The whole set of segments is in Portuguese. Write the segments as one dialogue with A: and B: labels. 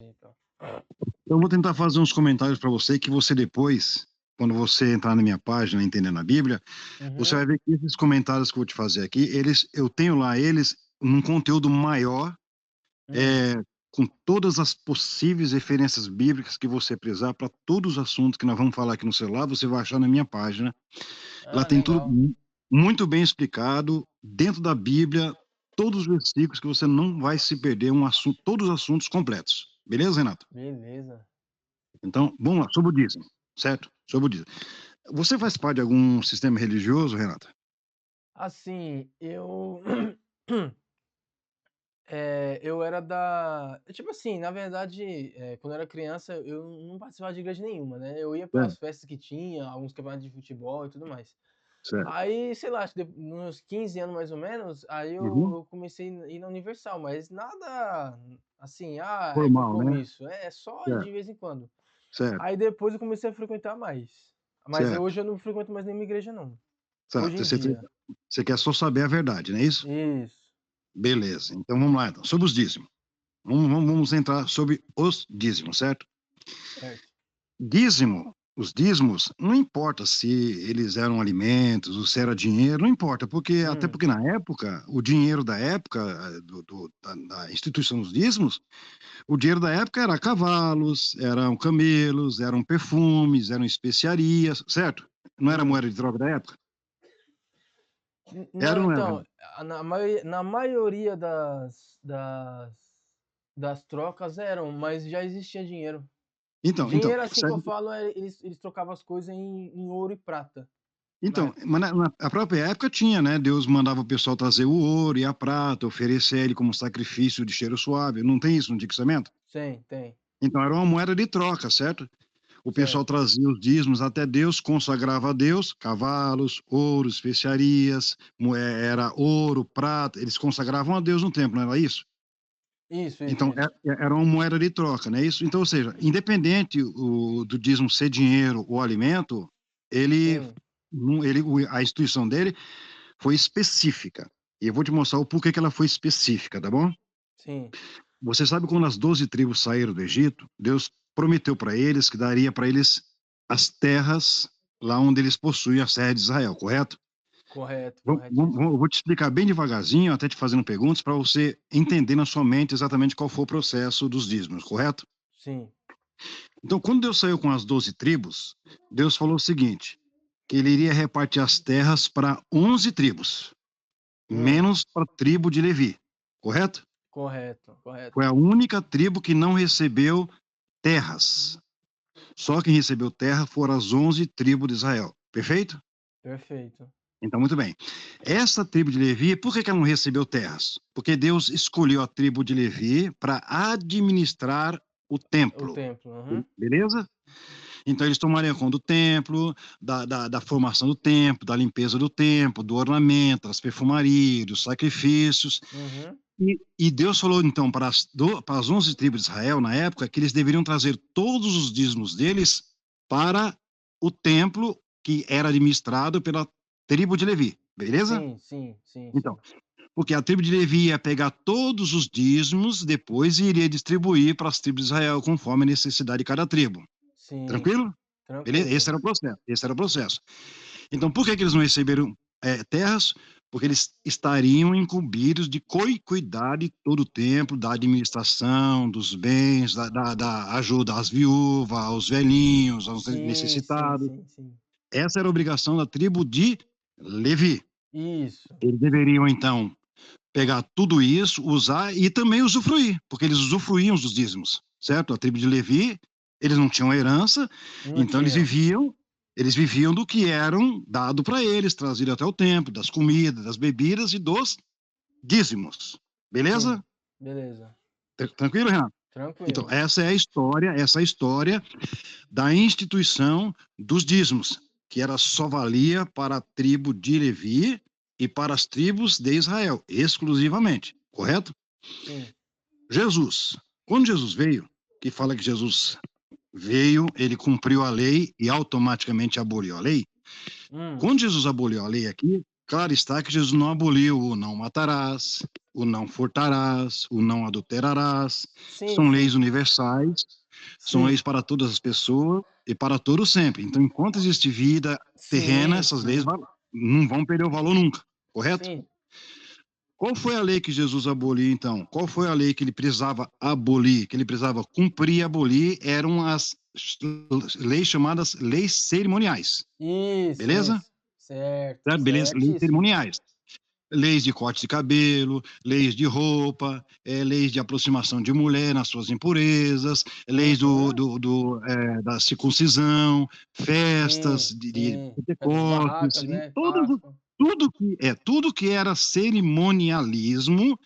A: Então.
B: Eu vou tentar fazer uns comentários para você que você depois, quando você entrar na minha página Entendendo a Bíblia, você
A: Uhum.
B: vai ver que esses comentários que eu vou te fazer aqui, eu tenho lá eles num conteúdo maior,
A: Hum.
B: eh, com todas as possíveis referências bíblicas que você precisar para todos os assuntos que nós vamos falar aqui no celular, você vai achar na minha página. Lá
A: Ah,
B: tem tudo
A: legal.
B: muito bem explicado, dentro da Bíblia, todos os versículos que você não vai se perder, todos os assuntos completos. Beleza, Renato?
A: Beleza.
B: Então, vamos lá, sobre o dízimo, certo? Sobre o dízimo. Você faz parte de algum sistema religioso, Renata?
A: Assim, eu eu era tipo assim, na verdade, quando eu era criança, eu não participava de igreja nenhuma, né, eu ia
B: É,
A: pelas festas que tinha, alguns campeonatos de futebol e tudo mais.
B: certo.
A: Aí, sei lá, acho que nos meus 15 anos mais ou menos, aí eu
B: Uhum.
A: eu comecei a ir na Universal, mas nada, assim, é
B: Formal, né?
A: compromisso, é só
B: Certo,
A: de vez em quando.
B: certo,
A: Aí depois eu comecei a frequentar mais, mas
B: certo,
A: hoje eu não frequento mais nenhuma igreja não, hoje
B: certo.
A: em dia.
B: Você quer só saber a verdade, não é isso?
A: Isso.
B: Beleza, então vamos lá, então. Sobre os dízimos. Vamos entrar sobre os dízimos, certo?
A: Certo.
B: Os dízimos, não importa se eles eram alimentos ou se era dinheiro, não importa, até
A: Hum.
B: porque na época, o dinheiro da época, da instituição dos dízimos, o dinheiro da época era cavalos, eram camelos, eram perfumes, eram especiarias, certo? Não era
A: Hum.
B: moeda de troca da época? Era
A: Não,
B: ou não era?
A: então, na maioria das trocas eram, mas já existia dinheiro.
B: Então,
A: Dinheiro, assim, que eu
B: certo?
A: falo, eles trocavam as coisas em ouro e prata, na
B: Então,
A: época.
B: mas na própria época tinha, né? Deus mandava o pessoal trazer o ouro e a prata, oferecer ele como sacrifício de cheiro suave. Não tem isso no Antigo Testamento?
A: Tem,
B: Então era uma moeda de troca, certo? O pessoal
A: certo.
B: trazia os dízimos até Deus, consagrava a Deus, cavalos, ouro, especiarias, era ouro, prata, eles consagravam a Deus no templo, não era isso?
A: Isso, isso,
B: Então,
A: isso.
B: era uma moeda de troca, não é isso? Então, ou seja, independente do dízimo ser dinheiro ou alimento, ele,
A: Sim,
B: a instituição dele foi específica. E eu vou te mostrar o porquê que ela foi específica, tá bom?
A: sim.
B: Você sabe quando as 12 tribos saíram do Egito, Deus prometeu para eles que daria para eles as terras lá onde eles possuem as terras de Israel, correto?
A: Correto, corretíssimo.
B: Eu vou te explicar bem devagarzinho, até te fazendo perguntas, para você entender na sua mente exatamente qual foi o processo dos dízimos, correto?
A: Sim.
B: Então, quando Deus saiu com as 12 tribos, Deus falou o seguinte, que ele iria repartir as terras para 11 tribos,
A: Hum.
B: menos para a tribo de Levi, correto?
A: Correto,
B: Foi
A: correto.
B: a única tribo que não recebeu terras. Só quem recebeu terra foram as 11 tribos de Israel, perfeito?
A: Perfeito.
B: Então, muito bem. Essa tribo de Levi, por que ela não recebeu terras? Porque Deus escolheu a tribo de Levi para administrar o
A: O
B: templo.
A: templo, uhum.
B: Beleza? Então, eles tomariam conta do templo, da formação do templo, da limpeza do templo, do ornamento, das perfumarias, dos sacrifícios.
A: Uhum.
B: E Deus falou, então, para as 11 tribos de Israel, na época, que eles deveriam trazer todos os dízimos deles para o templo que era administrado pela tribo de Levi. Beleza?
A: Sim, sim, sim,
B: Então,
A: sim.
B: porque a tribo de Levi ia pegar todos os dízimos, depois iria distribuir para as tribos de Israel, conforme a necessidade de cada tribo.
A: Sim,
B: Tranquilo? Beleza? Esse
A: tranquilo.
B: era o processo. Esse era o processo. Então, por que, que eles não receberam terras? Porque eles estariam incumbidos de cuidar de todo o templo, da administração, dos bens, da ajuda às viúvas, aos velhinhos, aos
A: Sim, sim,
B: necessitados.
A: sim, sim.
B: Essa era a obrigação da tribo de Levi.
A: Isso.
B: Eles deveriam, então, pegar tudo isso, usar e também usufruir, porque eles usufruíam dos dízimos, certo? A tribo de Levi, eles não tinham herança,
A: Não
B: então
A: tinham.
B: eles viviam do que eram dado para eles, trazido até o templo, das comidas, das bebidas e dos dízimos. Beleza?
A: Sim. Beleza.
B: Tranquilo, Renato? Então,
A: Tranquilo.
B: essa é a história da instituição dos dízimos, que era só valia para a tribo de Levi e para as tribos de Israel, exclusivamente, correto?
A: Sim.
B: Jesus, quando Jesus veio, que fala que Jesus veio, ele cumpriu a lei e automaticamente aboliu a lei.
A: Hum.
B: Quando Jesus aboliu a lei aqui, claro está que Jesus não aboliu o não matarás, o não furtarás, o não adulterarás,
A: Sim,
B: são leis
A: sim,
B: universais, são
A: sim,
B: leis para todas as pessoas e para todo sempre. Então, enquanto existe vida terrena,
A: sim,
B: essas leis
A: sim,
B: não vão perder o valor nunca, correto?
A: sim.
B: Qual foi a lei que Jesus aboliu, então? Qual foi a lei que ele precisava abolir, que ele precisava cumprir e abolir? Eram as leis chamadas leis cerimoniais,
A: Isso,
B: beleza?
A: isso. Certo,
B: Tá, beleza, leis
A: certíssimo.
B: cerimoniais. Leis de corte de cabelo, leis de roupa, leis de aproximação de mulher nas suas impurezas, leis
A: Uhum.
B: da circuncisão, festas
A: Sim,
B: de
A: sim. Festas
B: Pentecostes,
A: barracas,
B: e
A: né? Páscoa.
B: tudo que era cerimonialismo,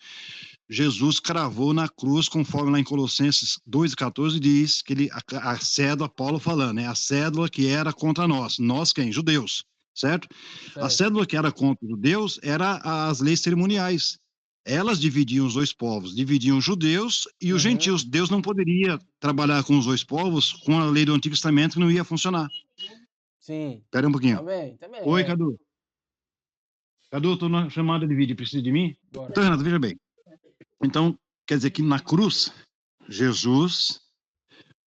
B: Jesus cravou na cruz, conforme lá em Colossenses 2,14 diz que a cédula, Paulo falando, a cédula que era contra nós quem? Judeus, certo? A
A: Certo.
B: cédula que era contra os judeus era as leis cerimoniais. Elas dividiam os dois povos, dividiam os judeus e os
A: Uhum.
B: gentios. Deus não poderia trabalhar com os dois povos com a lei do Antigo Testamento que não ia funcionar.
A: Sim.
B: Espera um pouquinho.
A: Também
B: Oi,
A: é.
B: Cadu. Cadu, estou na chamada de vídeo, precisa de mim?
A: Bora.
B: Então, Renato, veja bem. Então, quer dizer que na cruz, Jesus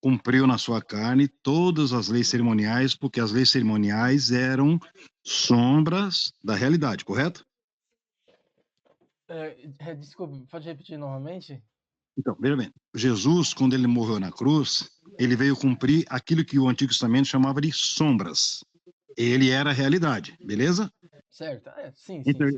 B: cumpriu na sua carne todas as leis cerimoniais, porque as leis cerimoniais eram sombras da realidade, correto?
A: Desculpa, pode repetir novamente?
B: Então, veja bem, Jesus, quando ele morreu na cruz, ele veio cumprir aquilo que o Antigo Testamento chamava de sombras. Ele era a realidade, beleza?
A: Certo. Sim, sim,
B: Então,
A: sim.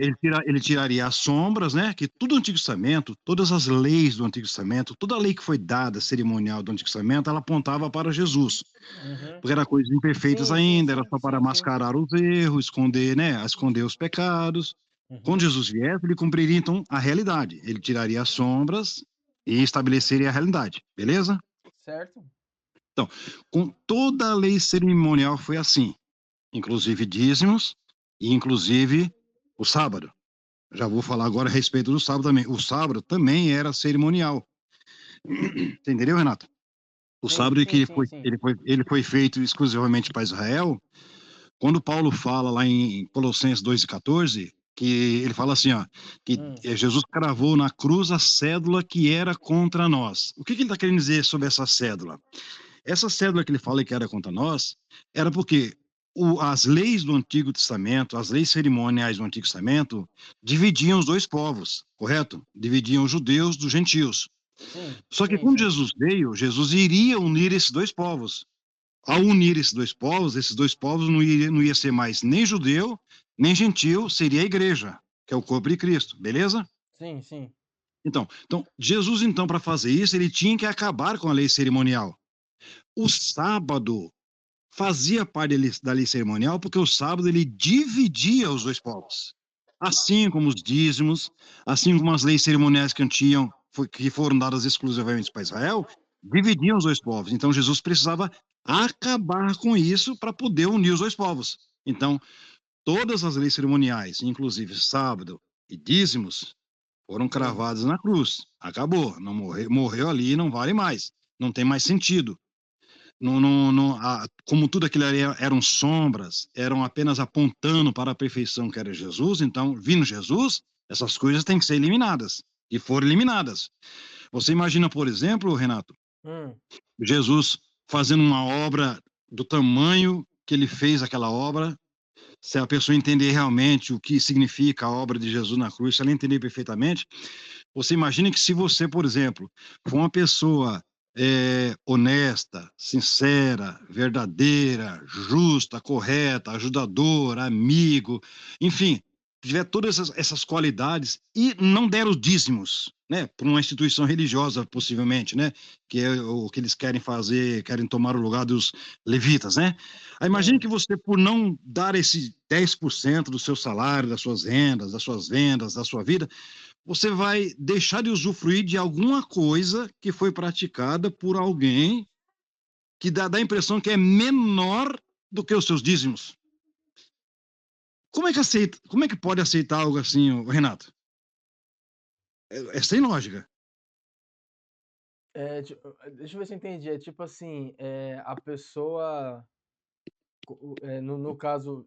B: ele tiraria as sombras, né? Que tudo o Antigo Testamento, todas as leis do Antigo Testamento, toda a lei que foi dada, cerimonial do Antigo Testamento, ela apontava para Jesus.
A: Uhum.
B: Porque era coisas imperfeitas
A: Sim, sim,
B: ainda, era
A: sim,
B: só para
A: sim, sim.
B: mascarar os erros, esconder, né? Esconder os pecados. Quando
A: Uhum.
B: Jesus viesse, ele cumpriria então a realidade. Ele tiraria as sombras e estabeleceria a realidade, beleza?
A: Certo?
B: Então, com toda a lei cerimonial foi assim, inclusive dízimos e inclusive o sábado. Já vou falar agora a respeito do sábado também. O sábado também era cerimonial. Você entendeu, Renato? O
A: Sim,
B: sábado que
A: sim, sim, sim.
B: ele foi feito exclusivamente para Israel. Quando Paulo fala lá em Colossenses 2,14, que ele fala assim, ó, que
A: Hum.
B: Jesus cravou na cruz a cédula que era contra nós. O que ele está querendo dizer sobre essa cédula? Essa cédula que ele fala que era contra nós, era porque as leis do Antigo Testamento, as leis cerimoniais do Antigo Testamento, dividiam os dois povos, correto? Dividiam os judeus dos gentios.
A: Sim,
B: Só que
A: sim,
B: quando
A: sim.
B: Jesus veio, Jesus iria unir esses dois povos. Ao unir esses dois povos não ia ser mais nem judeu, nem gentil, seria a igreja, que é o corpo de Cristo, beleza?
A: Sim, sim.
B: Então Jesus, então, para fazer isso, ele tinha que acabar com a lei cerimonial. O sábado fazia parte da lei cerimonial, porque o sábado ele dividia os dois povos. Assim como os dízimos, assim como as leis cerimoniais que foram dadas exclusivamente para Israel, dividiam os dois povos. Então Jesus precisava acabar com isso para poder unir os dois povos. Então, todas as leis cerimoniais, inclusive sábado e dízimos, foram
A: Sim.
B: cravadas na cruz. Acabou, não morreu ali, não vale mais, não tem mais sentido. Como tudo aquilo ali eram sombras, eram apenas apontando para a perfeição que era Jesus, então, vindo Jesus, essas coisas têm que ser eliminadas. E foram eliminadas. Você imagina, por exemplo, Renato,
A: Hum.
B: Jesus fazendo uma obra do tamanho que ele fez aquela obra, se a pessoa entender realmente o que significa a obra de Jesus na cruz, se ela entender perfeitamente, você imagina que se você, por exemplo, for uma pessoa honesta, sincera, verdadeira, justa, correta, ajudadora, amigo, enfim, tiver todas essas qualidades e não der os dízimos, né, para uma instituição religiosa, possivelmente, né, que é o que eles querem fazer, querem tomar o lugar dos levitas, né? Aí imagine
A: Sim.
B: que você, por não dar esse 10% do seu salário, das suas rendas, das suas vendas, da sua vida, você vai deixar de usufruir de alguma coisa que foi praticada por alguém que dá a impressão que é menor do que os seus dízimos. Como é que pode aceitar algo assim, Renato? É sem lógica.
A: Deixa eu ver se eu entendi. É tipo assim, a pessoa, no caso,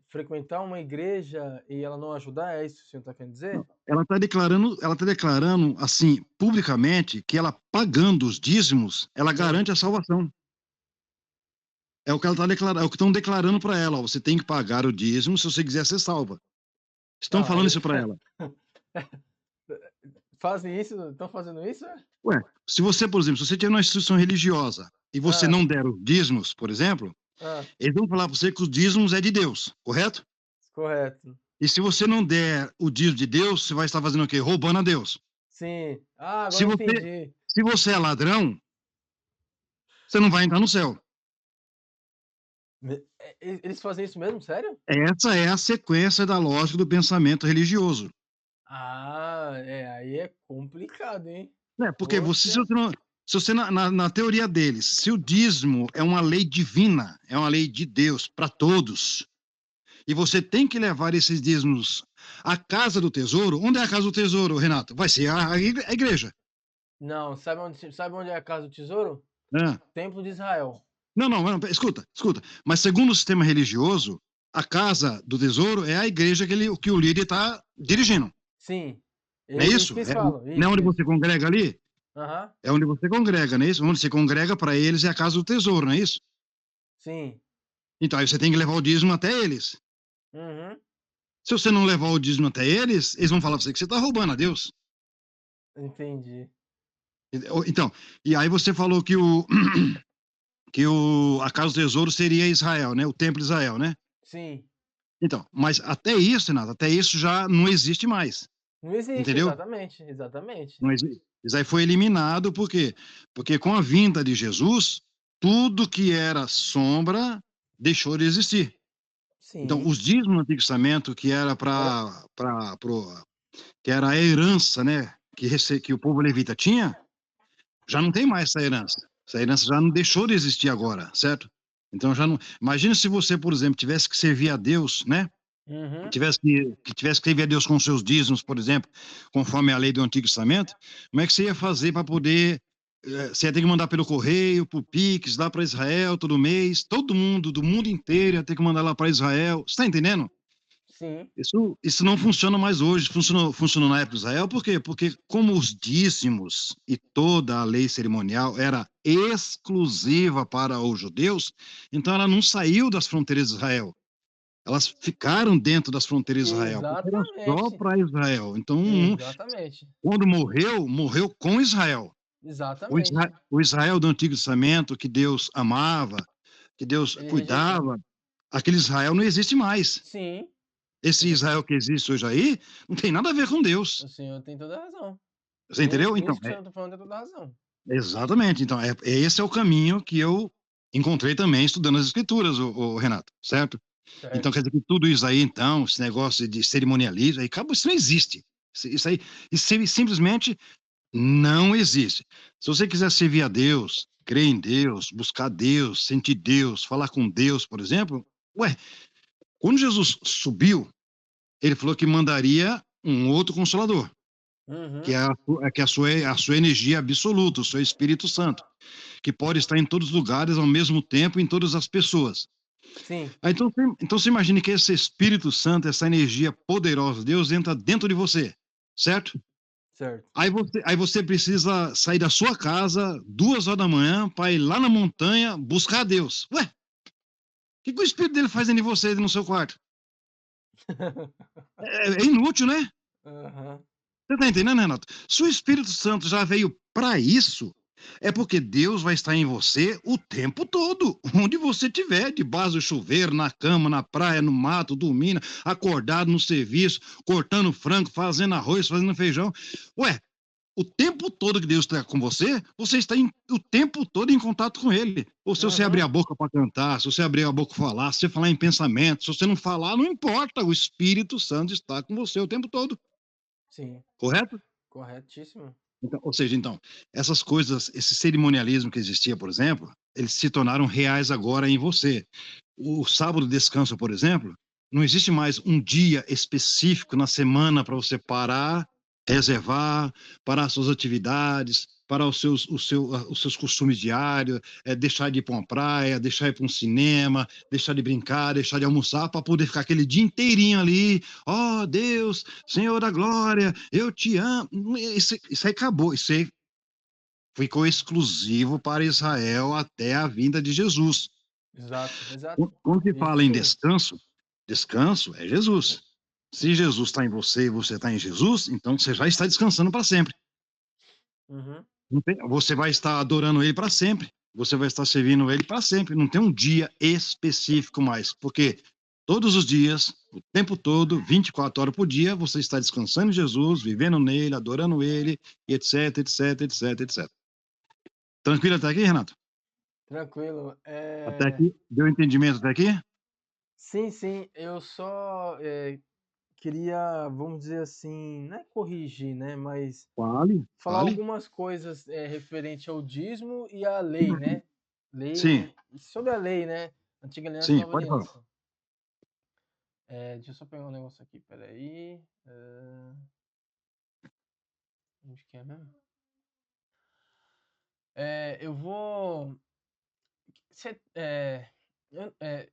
A: frequentar uma igreja e ela não ajudar, é isso que o senhor está querendo dizer?
B: ela tá declarando, assim, publicamente, que ela pagando os dízimos, ela
A: Hum.
B: garante a salvação. É o que ela tá declarando, é o que estão declarando para ela: "Ó, você tem que pagar o dízimo se você quiser ser salva". Estão
A: Não,
B: falando
A: aí
B: isso para ela.
A: fazem isso, estão fazendo isso, é?
B: Ué, se você, por exemplo, se você tiver numa instituição religiosa e você
A: Hã,
B: não der os dízimos, por exemplo,
A: hã,
B: eles vão falar para você que os dízimos é de Deus, correto?
A: correto.
B: E se você não der o dízimo de Deus, você vai estar fazendo o quê? Roubando a Deus.
A: Sim. Ah,
B: Se
A: agora eu
B: você
A: entendi.
B: se você é ladrão, você não vai entrar no céu.
A: Eles fazem isso mesmo? Sério?
B: Essa é a sequência da lógica do pensamento religioso.
A: Ah, aí é complicado, hein.
B: Né, porque você se
A: Poxa,
B: você não se você na teoria deles, se o dízimo é uma lei divina, é uma lei de Deus para todos, e você tem que levar esses dízimos à casa do tesouro, onde é a casa do tesouro, Renato? Vai ser a igreja.
A: não, sabe onde é a casa do tesouro?
B: Hã.
A: Templo de Israel.
B: Não, não, não, escuta, escuta, mas segundo o sistema religioso, a casa do tesouro é a igreja que o líder está dirigindo,
A: Sim,
B: não é
A: isso
B: isso?
A: que eles falam.
B: Não é
A: Isso,
B: onde
A: isso.
B: você congrega ali?
A: Aham,
B: É onde você congrega, não é isso? Onde você congrega para eles é a casa do tesouro, não é isso?
A: sim.
B: Então aí você tem que levar o dízimo até eles.
A: Uhum,
B: Se você não levar o dízimo até eles, eles vão falar pra você que você está roubando a Deus.
A: entendi.
B: Então, e aí você falou que a casa do tesouro seria Israel, né? O templo de Israel, né?
A: Sim,
B: Então, mas até isso, Renato, até isso já não existe mais,
A: não existe,
B: entendeu?
A: exatamente, exatamente.
B: Não existe. Isso aí foi eliminado, por quê? Porque com a vinda de Jesus, tudo que era sombra deixou de existir. Então,
A: Sim,
B: os dízimos no Antigo Testamento, que era
A: era
B: que era a herança, né, que o povo levita tinha, já não tem mais essa herança. Essa herança já não deixou de existir agora, certo? Então já não. Imagina se você, por exemplo, tivesse que servir a Deus, né?
A: uhum,
B: Que tivesse que servir a Deus com seus dízimos, por exemplo, conforme a lei do Antigo Testamento, como é que você ia fazer para poder. Você ia ter que mandar pelo correio, por Pix, lá para Israel todo mês. Todo mundo, do mundo inteiro, ia ter que mandar lá para Israel. Você está entendendo?
A: sim,
B: Isso não funciona mais hoje, funcionou na época de Israel, por quê? Porque como os dízimos e toda a lei cerimonial era exclusiva para os judeus, então ela não saiu das fronteiras de Israel. Elas ficaram dentro das fronteiras de Israel, porque era só
A: exatamente,
B: para Israel. Então,
A: exatamente,
B: quando morreu, morreu com Israel.
A: exatamente.
B: O Israel do Antigo Testamento, que Deus amava, que Deus
A: Ele rejeitou.
B: cuidava, aquele Israel não existe mais.
A: Sim,
B: Esse
A: exa
B: Israel que existe hoje aí, não tem nada a ver com Deus.
A: o senhor tem toda a razão.
B: Você entendeu? Então,
A: Nisso que o senhor tá falando tem toda a razão.
B: exatamente. Então, esse é o caminho que eu encontrei também estudando as escrituras, o Renato, certo? Então, quer
A: Certo.
B: dizer que tudo isso aí, então, esse negócio de cerimonialismo, aí, acaba, isso não existe. Isso aí, simplesmente não existe. Se você quiser servir a Deus, crer em Deus, buscar Deus, sentir Deus, falar com Deus, por exemplo, ué, quando Jesus subiu, ele falou que mandaria um outro consolador, que
A: Uhum,
B: é a sua energia absoluta, o seu Espírito Santo, que pode estar em todos os lugares ao mesmo tempo, em todas as pessoas.
A: sim,
B: Então você imagine que esse Espírito Santo, essa energia poderosa de Deus entra dentro de você, certo?
A: certo.
B: Aí você precisa sair da sua casa 2 horas da manhã para ir lá na montanha buscar a Deus. Ué, o Espírito dele faz dentro de você, no seu quarto? É inútil, né?
A: Aham,
B: Você tá entendendo, Renato? Se o Espírito Santo já veio para isso, é porque Deus vai estar em você o tempo todo, onde você estiver, debaixo do chuveiro, na cama, na praia, no mato, dormindo, acordado no serviço, cortando frango, fazendo arroz, fazendo feijão. Ué, o tempo todo que Deus está com você, você está o tempo todo em contato com Ele. Ou se você abrir
A: uhum,
B: a boca para cantar, se você abrir a boca para falar, se você falar em pensamento, se você não falar, não importa, o Espírito Santo está com você o tempo todo,
A: sim,
B: correto?
A: corretíssimo.
B: Então, ou seja, então, essas coisas, esse cerimonialismo que existia, por exemplo, eles se tornaram reais agora em você. O sábado de descanso, por exemplo, não existe mais um dia específico na semana para você parar. reservar para as suas atividades, para os seus costumes diários, deixar de ir para uma praia, deixar de ir para um cinema, deixar de brincar, deixar de almoçar, para poder ficar aquele dia inteirinho ali. Ó oh, Deus, Senhor da glória, eu te amo. Isso aí acabou, isso aí ficou exclusivo para Israel até a vinda de Jesus.
A: Exato, exato.
B: Quando se
A: Isso
B: fala em
A: sim.
B: descanso, descanso é Jesus. Se Jesus está em você e você está em Jesus, então você já está descansando para sempre.
A: Uhum.
B: Você vai estar adorando Ele para sempre. Você vai estar servindo Ele para sempre. Não tem um dia específico mais, porque todos os dias, o tempo todo, 24 horas por dia, você está descansando em Jesus, vivendo nele, adorando Ele, etc, etc, etc, etc. Tranquilo até aqui, Renato?
A: Tranquilo.
B: Até aqui? Deu entendimento até aqui?
A: Sim, sim, eu só, queria, vamos dizer assim, não é corrigir, né, mas
B: Fale,
A: falar
B: fale.
A: algumas coisas, referente ao dízimo e à lei, né.
B: Sim,
A: Lei sobre a lei, né, Antiga Aliança e
B: sim,
A: Nova
B: pode falar.
A: Aliança. Deixa eu só pegar um negócio aqui, espera aí. Onde que é mesmo? Eu vou você,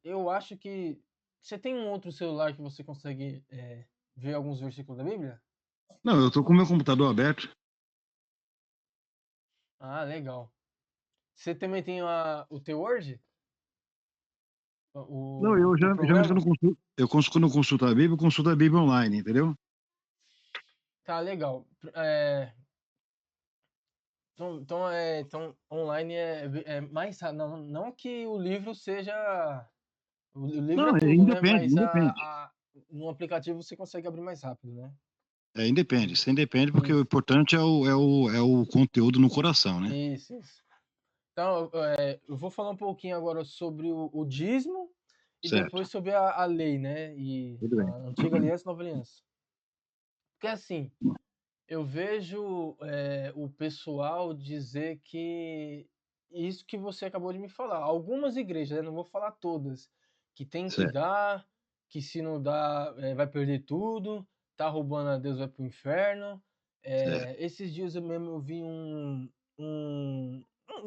A: eu acho que você tem um outro celular que você consegue, ver alguns versículos da Bíblia?
B: Não, eu tô com o meu computador aberto.
A: Ah, legal. Você também tem o teu Word?
B: Não,
A: O
B: geralmente
A: programa?
B: quando eu consulto a Bíblia, eu consulto a Bíblia online, entendeu?
A: Tá legal. Então online é mais não que o livro seja o livro é
B: Não,
A: tudo, né,
B: independe,
A: mas
B: independe.
A: no aplicativo você consegue abrir mais rápido, né.
B: Independe, isso independe, porque o
A: Isso,
B: importante é o conteúdo no coração, né?
A: isso. Então, eu vou falar um pouquinho agora sobre o dízimo e
B: Certo,
A: depois sobre a lei, né, e
B: tudo bem.
A: a Antiga Aliança e Nova Aliança. Porque assim, eu vejo, o pessoal dizer que isso que você acabou de me falar. Algumas igrejas, né, não vou falar todas, que tem que
B: Certo,
A: dar, que se não dá, vai perder tudo, tá roubando a Deus, vai para o inferno.
B: certo.
A: Esses dias eu mesmo eu vi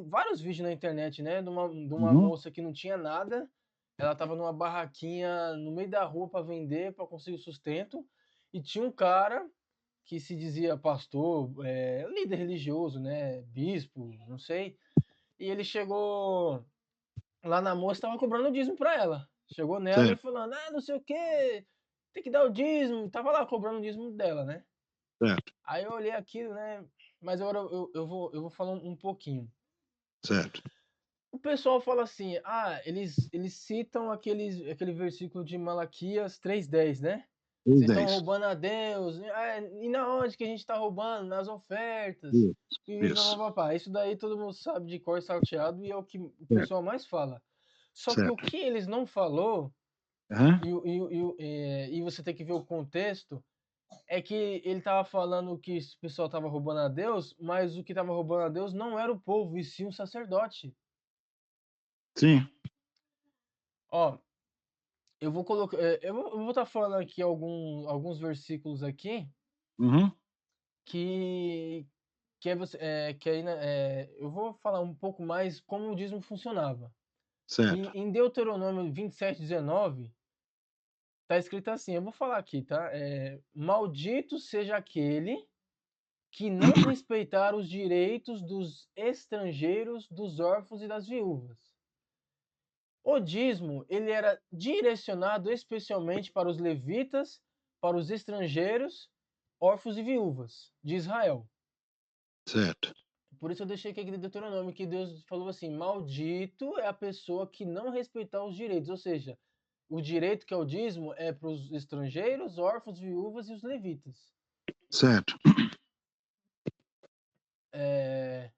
A: vários vídeos na internet, né, de uma
B: Uhum,
A: moça que não tinha nada, ela estava numa barraquinha no meio da rua para vender, para conseguir sustento, e tinha um cara que se dizia pastor, líder religioso, né, bispo, não sei, e ele chegou lá na moça, estava cobrando dízimo para ela. Chegou nela e
B: certo,
A: falando: "Ah, não sei o quê, tem que dar o dízimo", tava lá cobrando o dízimo dela, né.
B: certo,
A: Aí eu olhei aquilo, né, mas agora eu vou falar um pouquinho.
B: certo.
A: O pessoal fala assim: "Ah, eles citam aquele versículo de Malaquias 3:10, né.
B: Os
A: Vocês estão
B: 10.
A: roubando a Deus, e na onde que a gente está roubando? Nas ofertas,
B: Isso,
A: e
B: isso.
A: pá-pá-pá". Isso daí todo mundo sabe de cor e salteado e é o que o
B: Certo,
A: pessoal mais fala. Só que o
B: certo.
A: que eles não falou,
B: Aham,
A: e você tem que ver o contexto, é que ele estava falando que esse pessoal estava roubando a Deus, mas o que estava roubando a Deus não era o povo, e sim o sacerdote.
B: sim.
A: Ó, eu vou estar falando aqui alguns versículos aqui
B: Uhum,
A: que que aí, né, eu vou falar um pouco mais como o dízimo funcionava.
B: certo.
A: Em Deuteronômio 27:19, tá escrito assim, eu vou falar aqui, tá, "Maldito seja aquele que não respeitar os direitos dos estrangeiros, dos órfãos e das viúvas". O dízimo, ele era direcionado especialmente para os levitas, para os estrangeiros, órfãos e viúvas de Israel.
B: Certo,
A: Por isso eu deixei aqui de Deuteronômio que Deus falou assim: "Maldito é a pessoa que não respeitar os direitos", ou seja, o direito que é o dízimo é para os estrangeiros, órfãos, viúvas e os levitas.
B: certo.
A: Eh,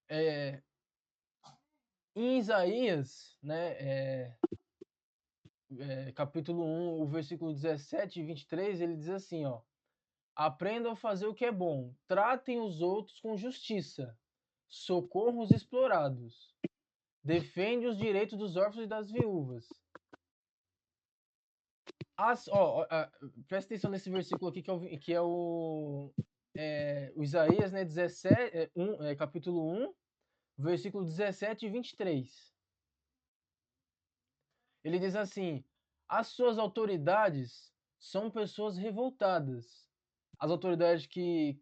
A: eh, Em Isaías, né, capítulo 1, o versículo 17 e 23, ele diz assim, ó: "Aprendam a fazer o que é bom, tratem os outros com justiça, socorram os explorados, defende os direitos dos órfãos e das viúvas. Presta atenção nesse versículo aqui que é o Isaías, né, 17, capítulo 1, versículo 17 e 23. Ele diz assim: as suas autoridades são pessoas revoltadas. As autoridades que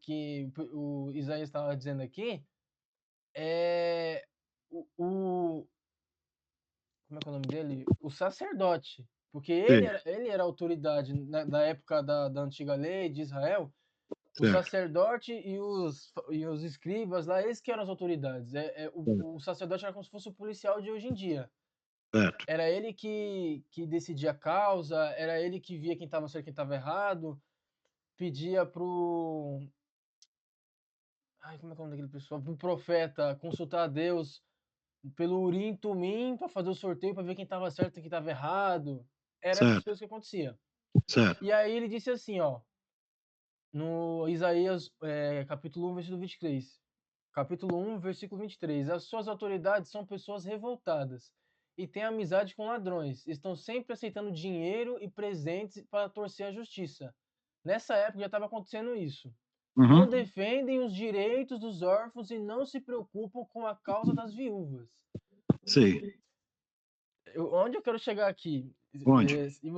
A: o Isaías estava dizendo aqui é o. Como é que é o nome dele? O sacerdote. Porque
B: Sei,
A: ele era autoridade na época da antiga lei de Israel. O
B: certo,
A: sacerdote e os escribas lá, eles que eram as autoridades. O sacerdote era como se fosse o policial de hoje em dia.
B: certo,
A: Era ele que decidia a causa, era ele que via quem estava certo e quem estava errado, pedia pro. Ai, como é que é o nome daquele pessoal? Pro profeta consultar a Deus pelo Urim e Tumim para fazer o sorteio para ver quem estava certo e quem estava errado. Era essas
B: certo,
A: coisas que aconteciam.
B: certo.
A: E aí ele disse assim, ó, no Isaías, capítulo 1, versículo 23. Capítulo 1, versículo 23. As suas autoridades são pessoas revoltadas e têm amizade com ladrões. Estão sempre aceitando dinheiro e presentes para torcer a justiça. Nessa época já estava acontecendo isso. Não
B: Uhum,
A: defendem os direitos dos órfãos e não se preocupam com a causa das viúvas.
B: sei.
A: Onde eu quero chegar aqui?
B: Onde?
A: E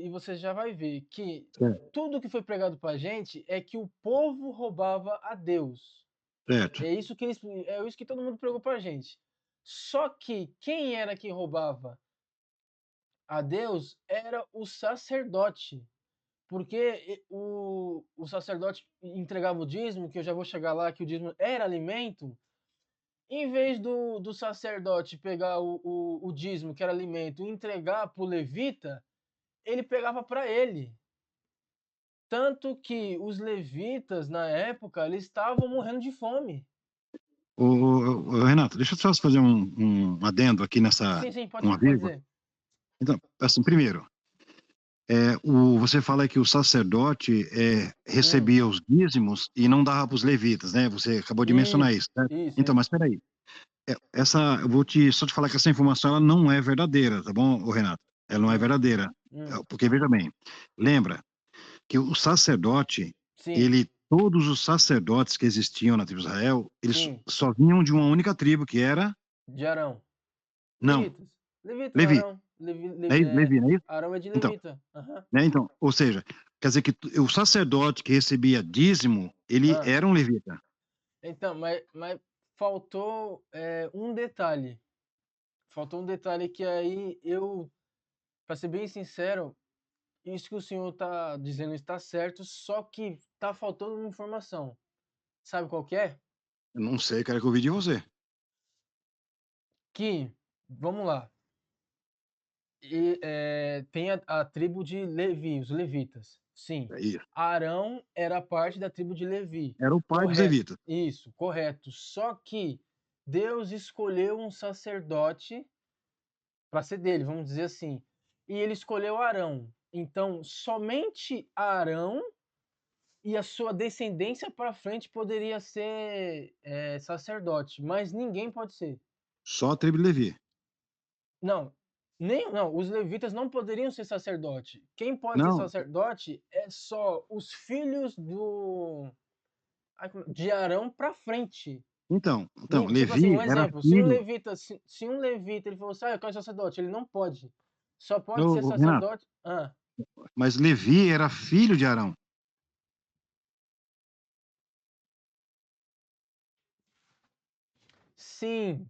A: você já vai ver que
B: Certo,
A: tudo que foi pregado para a gente é que o povo roubava a Deus.
B: certo.
A: É isso que todo mundo pregou pra gente. Só que quem era que roubava a Deus era o sacerdote. Porque o sacerdote entregava o dízimo, que eu já vou chegar lá, que o dízimo era alimento. Em vez do sacerdote pegar o dízimo, que era alimento, e entregar para o levita, ele pegava para ele. Tanto que os levitas, na época, eles estavam morrendo de fome.
B: Renato, deixa eu só fazer um adendo aqui nessa,
A: Sim, sim,
B: uma
A: pode
B: vírgula.
A: dizer.
B: Então, assim, primeiro, você fala que o sacerdote
A: Hum,
B: recebia os dízimos e não dava para os levitas, né? Você acabou de mencionar
A: isso,
B: isso, certo?
A: isso,
B: Então, mas
A: isso.
B: espera aí. Eu vou só te falar que essa informação ela não é verdadeira, tá bom, Renato? Ela não é
A: Hum,
B: verdadeira.
A: hum.
B: Porque, veja bem, lembra que o sacerdote,
A: Sim,
B: todos os sacerdotes que existiam na tribo de Israel, eles
A: sim,
B: só vinham de uma única tribo, que era,
A: de Arão.
B: não,
A: Levitas. Levitas,
B: Levi.
A: Arão.
B: É isso? Levi, não é isso?
A: Arão é de
B: Então,
A: Levita. Aham.
B: né? Então, ou seja, quer dizer que o sacerdote que recebia dízimo, ele
A: Ah.
B: era um levita.
A: Então, mas faltou um detalhe. Faltou um detalhe que aí para ser bem sincero, isso que o senhor está dizendo está certo, só que tá faltando uma informação. Sabe qual que é?
B: Eu não sei, quero que eu ouvi de você.
A: Que, vamos lá, tem a tribo de Levi, os levitas. Sim.
B: É isso.
A: Arão era parte da tribo de Levi.
B: Era o pai dos
A: Correto.
B: levitas.
A: Isso, correto. Só que Deus escolheu um sacerdote para ser dele, vamos dizer assim. E ele escolheu Arão. Então, somente Arão e a sua descendência para frente poderia ser sacerdote, mas ninguém pode ser.
B: Só a tribo de Levi.
A: Não, não, os levitas não poderiam ser sacerdote. Quem pode ser
B: Não,
A: sacerdote é só os filhos de Arão para frente.
B: então,
A: Tipo assim, um
B: Levi era
A: exemplo,
B: filho.
A: se um levita ele falou assim, eu quero ser sacerdote, ele não pode. Só pode ser
B: Renato,
A: sacerdote. Ah,
B: mas Levi era filho de Arão,
A: sim.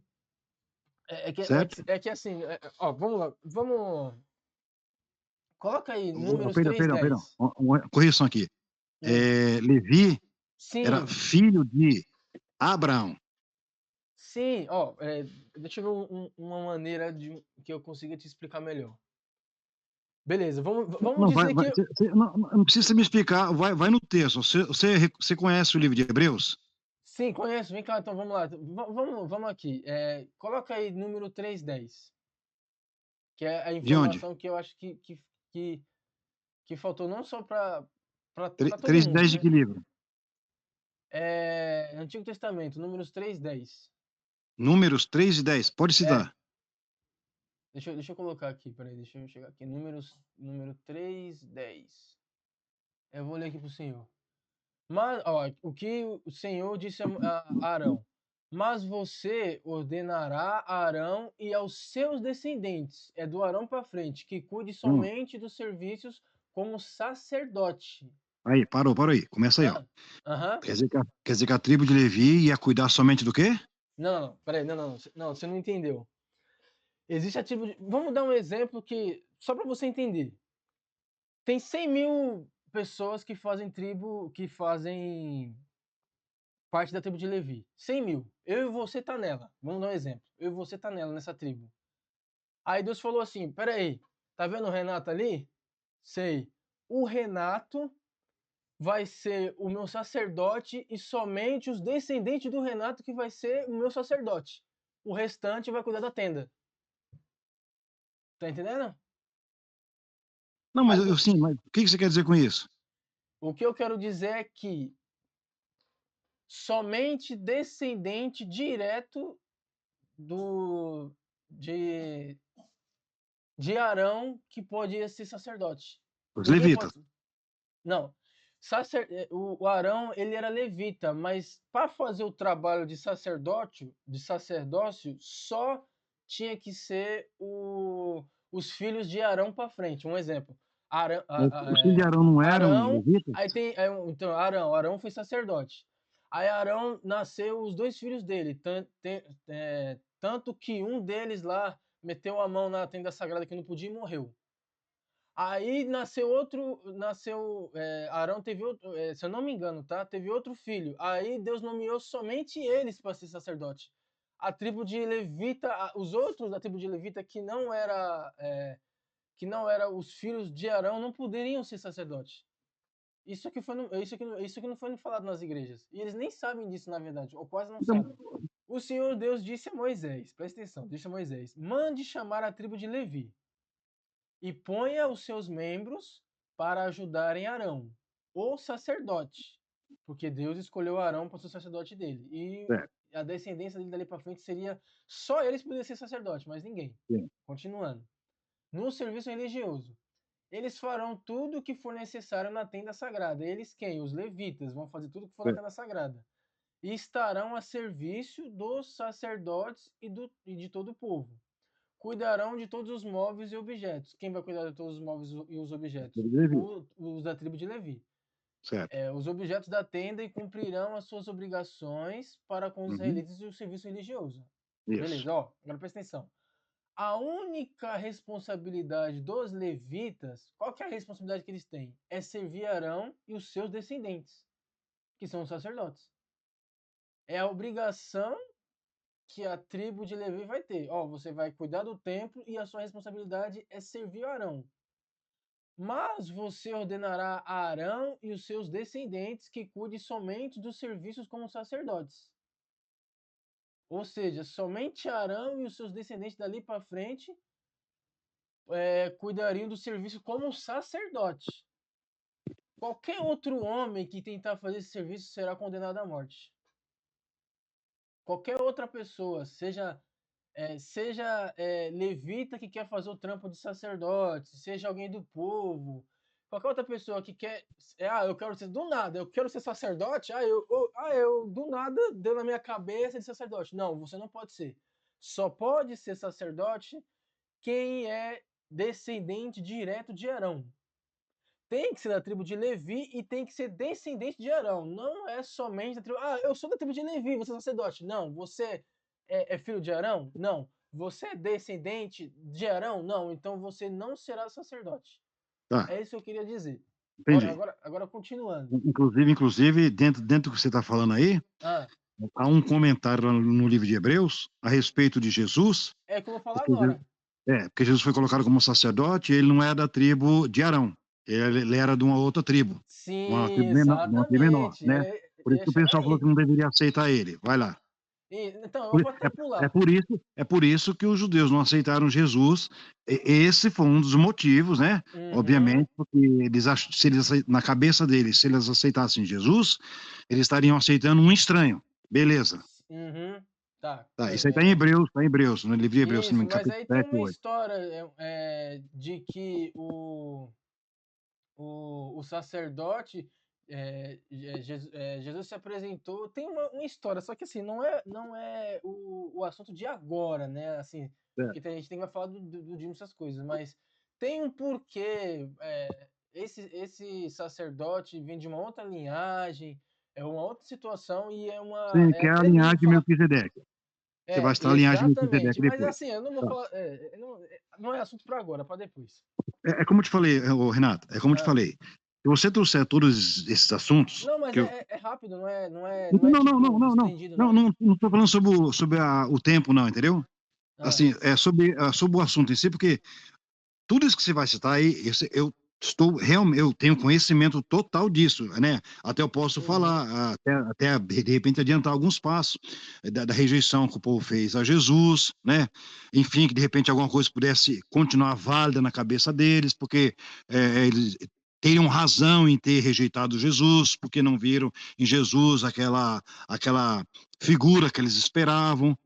B: certo?
A: É que assim, ó, vamos lá, coloca aí, números
B: Perdão,
A: três
B: perdão, perdão.
A: dez.
B: Uma correção aqui.
A: Hum,
B: Levi era
A: sim,
B: filho de Abraão.
A: sim, ó, deixa eu ver uma maneira que eu consiga te explicar melhor. Beleza, vamos
B: Não,
A: dizer que.
B: não precisa me explicar, vai no texto. Você conhece o livro de Hebreus?
A: Sim, conheço, vem cá, então vamos lá. Vamos aqui. Coloca aí número 310, que é a
B: De onde?
A: informação que eu acho que faltou não só para todo
B: 3:10
A: mundo,
B: de
A: né?
B: que livro?
A: Antigo Testamento, números 310.
B: Números 3 e 10. Pode
A: É,
B: citar.
A: Deixa eu colocar aqui, peraí, deixa eu chegar aqui. Número 3:10. Eu vou ler aqui pro senhor. Mas, ó, o que o Senhor disse a Arão: Mas você ordenará a Arão e aos seus descendentes, é do Arão para frente, que cuide
B: Hum.
A: somente dos serviços como sacerdote.
B: Aí, parou aí. Começa aí, ó.
A: Ah, aham.
B: Quer dizer que a tribo de Levi ia cuidar somente do quê?
A: Não, peraí, não, você não entendeu. Existe a tribo de... Vamos dar um exemplo que, só para você entender. Tem 100.000 pessoas que fazem parte da tribo de Levi. 100.000. Eu e você tá nela. Vamos dar um exemplo. Eu e você tá nela, nessa tribo. Aí Deus falou assim: peraí, tá vendo o Renato ali? Sei. O Renato vai ser o meu sacerdote e somente os descendentes do Renato que vai ser o meu sacerdote. O restante vai cuidar da tenda. Tá entendendo?
B: Não, mas sim, mas o que você quer dizer com isso?
A: O que eu quero dizer é que somente descendente direto do de Arão que podia ser sacerdote.
B: Os
A: Ninguém
B: levitas.
A: pode. Não. O Arão, ele era levita, mas para fazer o trabalho de sacerdócio, só tinha que ser os filhos de Arão para frente. Um exemplo. Arão,
B: Os filhos de Arão não eram
A: Arão,
B: levitas?
A: aí tem, então Arão foi sacerdote. Aí Arão nasceu os dois filhos dele, tanto que um deles lá meteu a mão na tenda sagrada que não podia e morreu. Aí Arão teve outro, se eu não me engano, tá? Teve outro filho. Aí Deus nomeou somente eles para ser sacerdote. A tribo de Levita, os outros da tribo de Levita que não era os filhos de Arão não poderiam ser sacerdote. Isso que não foi falado nas igrejas. E eles nem sabem disso, na verdade, ou quase não
B: Então,
A: sabem. O Senhor Deus disse a Moisés, presta atenção, disse a Moisés: mande chamar a tribo de Levi e ponha os seus membros para ajudarem Arão, o sacerdote, porque Deus escolheu Arão para ser o sacerdote dele. E
B: é,
A: a descendência dele dali para frente seria só eles poderiam ser sacerdote, mas ninguém.
B: sim.
A: Continuando. No serviço religioso, eles farão tudo o que for necessário na tenda sagrada. Eles quem? Os levitas vão fazer tudo o que for na
B: É.
A: tenda sagrada. E estarão a serviço dos sacerdotes e de todo o povo. Cuidarão de todos os móveis e objetos. Quem vai cuidar de todos os móveis e os objetos?
B: Tribo de Levi.
A: Os da tribo de Levi.
B: Certo.
A: Os objetos da tenda e cumprirão as suas obrigações para com os
B: Uhum.
A: israelitas e o serviço religioso.
B: Isso.
A: Beleza, ó, agora presta atenção. A única responsabilidade dos levitas, qual que é a responsabilidade que eles têm? É servir Arão e os seus descendentes, que são os sacerdotes. É a obrigação que a tribo de Levi vai ter. Ó, você vai cuidar do templo e a sua responsabilidade é servir Arão. Mas você ordenará a Arão e os seus descendentes que cuide somente dos serviços como sacerdotes. Ou seja, somente Arão e os seus descendentes dali para frente cuidariam do serviço como sacerdote. Qualquer outro homem que tentar fazer esse serviço será condenado à morte. Qualquer outra pessoa, seja levita que quer fazer o trampo de sacerdote, seja alguém do povo, qualquer outra pessoa que quer, eu quero ser do nada, eu quero ser sacerdote, eu do nada deu na minha cabeça de sacerdote. Não, você não pode ser. Só pode ser sacerdote quem é descendente direto de Arão. Tem que ser da tribo de Levi e tem que ser descendente de Arão. Não é somente da tribo. Eu sou da tribo de Levi, você é sacerdote. Não, você é filho de Arão? Não. Você é descendente de Arão? Não. Então você não será sacerdote.
B: Tá,
A: É isso que eu queria dizer.
B: entendi.
A: Agora continuando.
B: Inclusive, dentro do que você está falando aí,
A: Ah,
B: há um comentário lá no livro de Hebreus a respeito de Jesus,
A: é o que eu vou falar
B: porque,
A: agora.
B: porque Jesus foi colocado como sacerdote e ele não é da tribo de Arão. Ele era de uma outra tribo,
A: Sim,
B: de uma tribo menor,
A: exatamente.
B: né? Por isso
A: Ia
B: que o
A: chegar
B: pessoal falou que
A: aí.
B: não deveria aceitar ele. Vai lá.
A: Então, eu
B: Por-
A: vou até
B: É
A: pular.
B: por isso, é por isso que os judeus não aceitaram Jesus. Esse foi um dos motivos, né?
A: Uhum,
B: Obviamente, porque se eles, na cabeça deles, se eles aceitassem Jesus, eles estariam aceitando um estranho. Beleza.
A: uhum. Tá,
B: Tá, isso aí está em Hebreus, no livro de Hebreus, se não me
A: isso,
B: engano,
A: mas
B: capítulo
A: aí tem
B: 7
A: uma
B: ou 8.
A: história, de que o sacerdote, Jesus se apresentou, tem uma história, só que assim, não é o assunto de agora, né, assim,
B: Certo.
A: porque a gente tem que falar do dízimo, essas coisas, mas tem um porquê, esse sacerdote vem de uma outra linhagem, é uma outra situação e
B: Sim,
A: é
B: que é a
A: até
B: linhagem
A: lindo
B: de
A: falar.
B: Melquisedeque. Você vai citar a linhagem de
A: Exatamente,
B: Melquisedeque
A: mas
B: depois.
A: assim, eu não vou
B: Tá.
A: falar, não é assunto para agora, para depois.
B: É como eu te falei, ô, Renato, é como eu te
A: Hã.
B: falei. Se você trouxer todos esses assuntos
A: Não, mas
B: que eu.
A: é rápido, não é
B: Não, não, não,
A: tipo
B: não, não.
A: estendido
B: Não,
A: não.
B: não, não estou falando sobre o tempo, não, entendeu?
A: Hã.
B: Assim, é sobre o assunto em si, porque tudo isso que você vai citar aí, eu estou realmente, eu tenho conhecimento total disso, né? Até eu posso
A: Uhum.
B: falar, até de repente adiantar alguns passos da rejeição que o povo fez a Jesus, né? Enfim, que de repente alguma coisa pudesse continuar válida na cabeça deles, porque eles teriam razão em ter rejeitado Jesus, porque não viram em Jesus aquela figura que eles esperavam.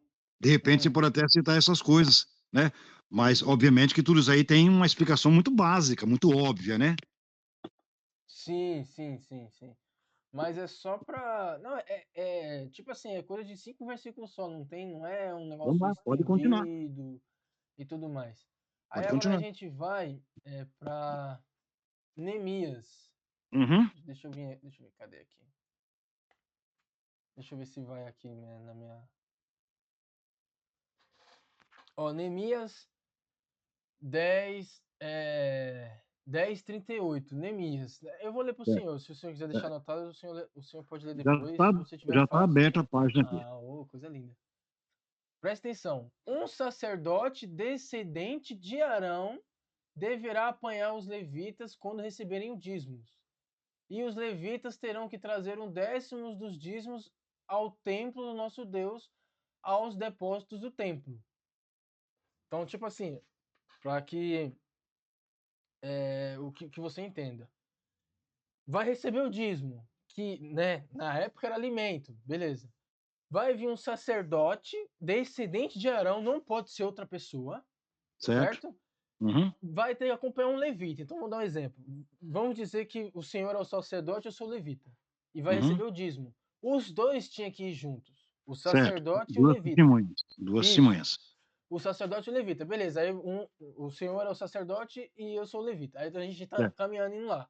B: De repente, você
A: Hum.
B: pode até citar essas coisas, né? Mas, obviamente, que tudo isso aí tem uma explicação muito básica, muito óbvia, né?
A: Sim, sim, sim, sim. Mas é só pra não, tipo assim, é coisa de 5 versículos só, não é um
B: Vamos
A: negócio
B: lá, pode continuar,
A: estendido e tudo mais. Aí
B: pode
A: agora a
B: continuar.
A: gente vai, pra Neemias.
B: Uhum,
A: Deixa eu ver, cadê aqui? Deixa eu ver se vai aqui, né, na minha. Ó, Neemias 10, 10:38, Neemias. Eu vou ler para o
B: certo,
A: senhor, se o senhor quiser deixar
B: certo.
A: anotado, o senhor pode ler
B: Já
A: depois,
B: está
A: se você tiver
B: já tá
A: fácil.
B: aberta a página aqui,
A: Ah, ô, coisa linda. Presta atenção. Um sacerdote descendente de Arão deverá apanhar os levitas quando receberem o dízimos. E os levitas terão que trazer um décimo dos dízimos ao templo do nosso Deus, aos depósitos do templo. Então, tipo assim, para que, que você entenda. Vai receber o dízimo, que, né, na época era alimento, beleza. Vai vir um sacerdote descendente de Arão, não pode ser outra pessoa,
B: certo?
A: certo?
B: Uhum,
A: Vai ter que acompanhar um levita. Então vamos dar um exemplo. Vamos dizer que o senhor é o sacerdote, eu sou o levita, e vai
B: uhum,
A: receber o dízimo. Os dois tinham que ir juntos, o
B: certo.
A: sacerdote e o
B: Duas
A: levita.
B: testemunhas, duas
A: Isso.
B: testemunhas.
A: O sacerdote e o levita, beleza. Aí o senhor é o sacerdote e eu sou o levita. Aí a gente está
B: Certo,
A: caminhando indo lá.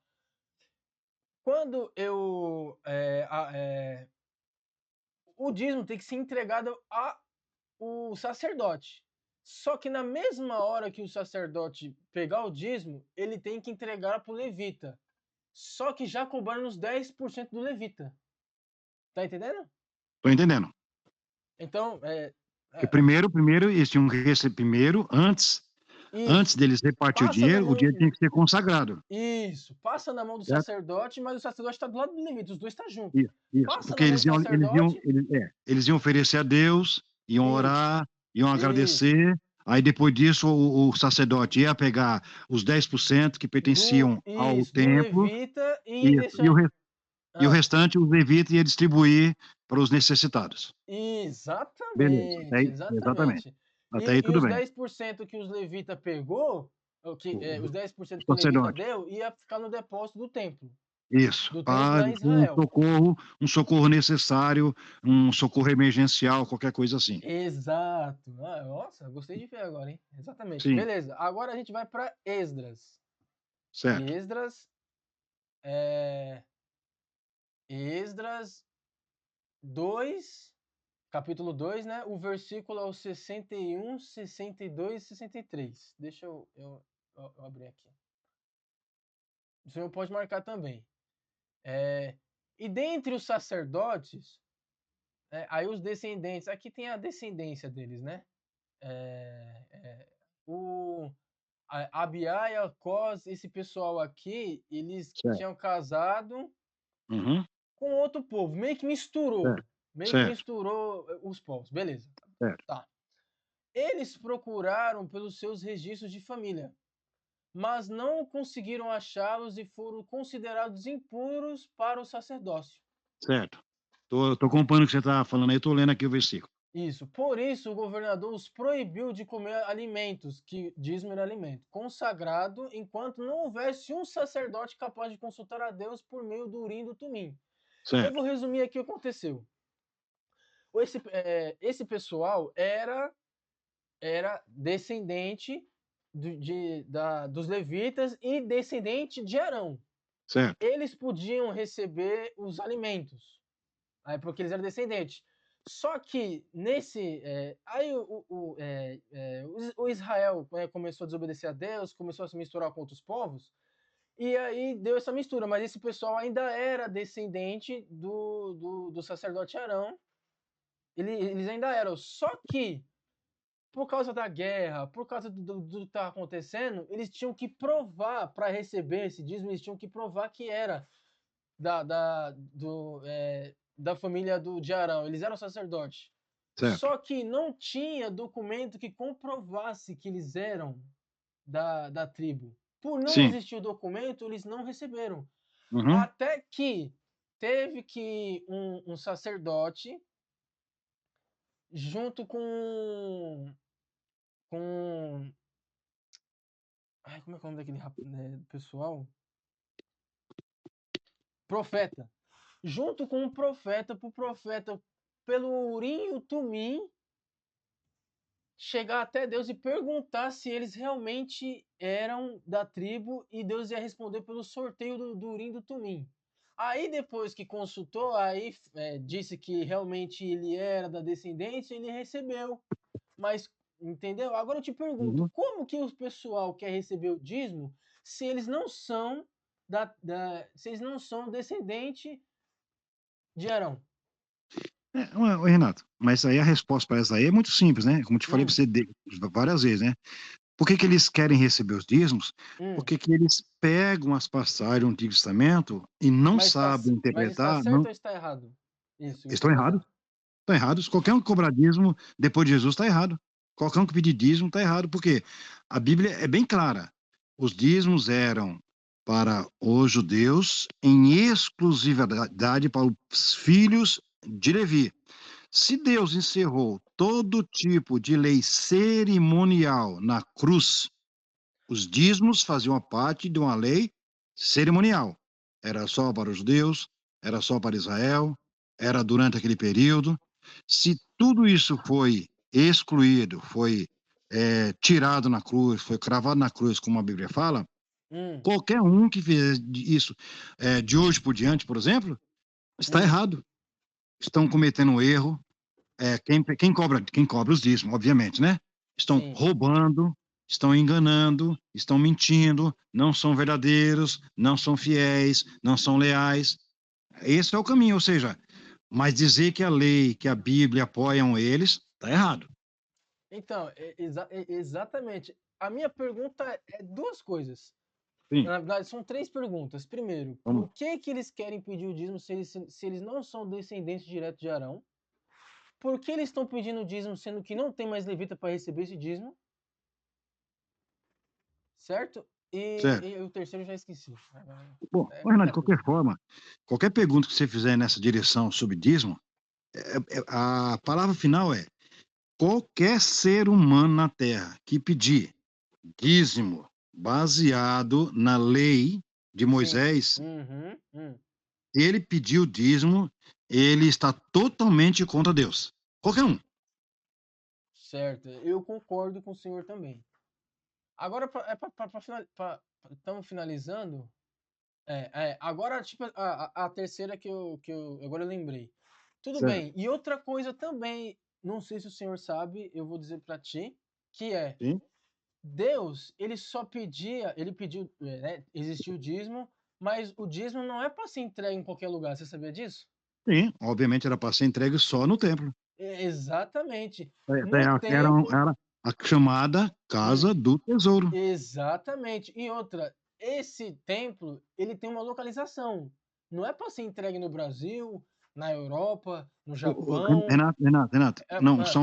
A: Quando o dízimo tem que ser entregado a o sacerdote. Só que na mesma hora que o sacerdote pegar o dízimo, ele tem que entregar para o levita. Só que já cobrando os 10% do levita. Tá entendendo?
B: tô entendendo.
A: Então,
B: Porque
A: é,
B: primeiro eles tinham que receber primeiro, antes
A: isso.
B: deles repartir
A: Passa na
B: o
A: mão.
B: dinheiro tinha que ser consagrado,
A: Isso. Passa na mão do
B: certo?
A: sacerdote, mas o sacerdote está do lado do levita. Os dois estão juntos.
B: Isso,
A: Passa
B: porque
A: na mão do sacerdote.
B: eles iam oferecer a Deus, iam
A: Isso.
B: orar, iam
A: Isso.
B: agradecer, aí depois disso o sacerdote ia pegar os 10% que pertenciam ao
A: Do
B: templo,
A: levita e
B: isso,
A: deixar.
B: e o
A: Ah,
B: restante os levitas ia distribuir para os necessitados. Beleza, até
A: exatamente,
B: aí, exatamente.
A: exatamente.
B: Até aí
A: E
B: tudo
A: os
B: bem.
A: 10% que os levita pegou, os dez por
B: O
A: cento que o levita
B: sacerdote,
A: deu, ia ficar no depósito
B: isso,
A: do templo
B: para
A: lá em Israel.
B: um socorro necessário, um socorro emergencial, qualquer coisa assim.
A: Exato. Ah, nossa, gostei de ver agora, hein? Exatamente.
B: Sim,
A: Beleza, agora a gente vai para Esdras.
B: certo,
A: Esdras, é, Esdras 2, capítulo 2, né? O versículo é o 61, 62 e 63. Deixa eu abrir aqui. O senhor pode marcar também. É, e dentre os sacerdotes, aí os descendentes, aqui tem a descendência deles, né? É, o Abiá e Acós, esse pessoal aqui, eles
B: certo.
A: tinham casado
B: Uhum,
A: com outro povo, meio que misturou.
B: certo,
A: Meio que
B: certo,
A: misturou os povos, beleza.
B: certo,
A: Tá. Eles procuraram pelos seus registros de família, mas não conseguiram achá-los e foram considerados impuros para o sacerdócio.
B: certo. Tô acompanhando o que você está falando aí, tô lendo aqui o versículo.
A: Isso. Por isso, o governador os proibiu de comer alimentos, que dízimo era alimento, consagrado, enquanto não houvesse um sacerdote capaz de consultar a Deus por meio do Urim e do Tumim. Eu vou
B: Certo,
A: resumir aqui o que aconteceu. Esse pessoal era descendente dos levitas e descendente de Arão.
B: certo,
A: Eles podiam receber os alimentos, aí porque eles eram descendentes. Só que nesse, aí o Israel, começou a desobedecer a Deus, começou a se misturar com outros povos, e aí deu essa mistura. Mas esse pessoal ainda era descendente do sacerdote Arão. Eles ainda eram. Só que por causa da guerra, por causa do que estava acontecendo, eles tinham que provar para receber esse dízimo, eles tinham que provar que era da família de Arão, eles eram sacerdotes.
B: certo.
A: Só que não tinha documento que comprovasse que eles eram da tribo. Por não
B: Sim.
A: existir o documento, eles não receberam.
B: Uhum.
A: Até que teve que um sacerdote, junto com. Ai, como é que é o nome daquele pessoal? Profeta. Junto com o profeta, pro profeta, pelo Urim e o Tumim, chegar até Deus e perguntar se eles realmente eram da tribo, e Deus ia responder pelo sorteio do Urim e do Tumim. Aí depois que consultou, aí disse que realmente ele era da descendência, ele recebeu. Mas, entendeu? Agora eu te pergunto,
B: Uhum.
A: como que o pessoal quer receber o dízimo se eles não são se eles não são descendente de Arão?
B: Renato, mas aí a resposta para essa aí é muito simples, né? Como eu te falei para
A: Hum,
B: você várias vezes, né? Por que que eles querem receber os dízimos?
A: hum.
B: Porque que eles pegam as passagens do Antigo Testamento e não sabem
A: Mas está
B: interpretar,
A: certo
B: não,
A: ou está errado? Isso que eu
B: estão
A: estou
B: errados,
A: fazendo.
B: estão errados. Qualquer um que cobrar dízimo depois de Jesus está errado. Qualquer um que pedir dízimo está errado, porque a Bíblia é bem clara. Os dízimos eram para os judeus em exclusividade para os filhos de Levi. Se Deus encerrou todo tipo de lei cerimonial na cruz, os dízimos faziam parte de uma lei cerimonial. Era só para os judeus, era só para Israel, era durante aquele período. Se tudo isso foi excluído, foi tirado na cruz, foi cravado na cruz, como a Bíblia fala,
A: Hum,
B: qualquer um que fizer isso de hoje por diante, por exemplo, está
A: hum,
B: errado. Estão cometendo um erro, quem cobra os dízimos, obviamente, né? Estão
A: sim.
B: roubando, estão enganando, estão mentindo, não são verdadeiros, não são fiéis, não são leais. Esse é o caminho, ou seja, mas dizer que a lei, que a Bíblia apoiam eles, está errado.
A: Então, exatamente. A minha pergunta é duas coisas.
B: Sim,
A: Na verdade, são três perguntas. Primeiro,
B: vamos
A: por
B: lá.
A: que que eles querem pedir o dízimo se eles não são descendentes diretos de Arão? Por que eles estão pedindo o dízimo sendo que não tem mais levita para receber esse dízimo? Certo? E,
B: Certo.
A: e o terceiro eu já esqueci.
B: Bom,
A: É
B: Renato, de
A: muita coisa.
B: qualquer forma, qualquer pergunta que você fizer nessa direção sobre dízimo, a palavra final é: qualquer ser humano na Terra que pedir dízimo baseado na lei de
A: Sim.
B: Moisés,
A: Uhum,
B: ele pediu dízimo, ele está totalmente contra Deus. Qualquer um.
A: certo. Eu concordo com o senhor também. Agora, estamos finalizando. Agora, tipo, a terceira agora eu lembrei. Tudo
B: Certo.
A: bem. E outra coisa também, não sei se o senhor sabe, eu vou dizer para ti, que é
B: Sim,
A: Deus, ele pediu, né, existiu o dízimo, mas o dízimo não é para ser entregue em qualquer lugar. Você sabia disso?
B: sim. Obviamente era para ser entregue só no templo.
A: Exatamente.
B: É,
A: No templo,
B: era a chamada
A: hum,
B: Casa do Tesouro.
A: exatamente. E outra, esse templo, ele tem uma localização. Não é para ser entregue no Brasil, na Europa, no Japão.
B: Renato,
A: É,
B: não, só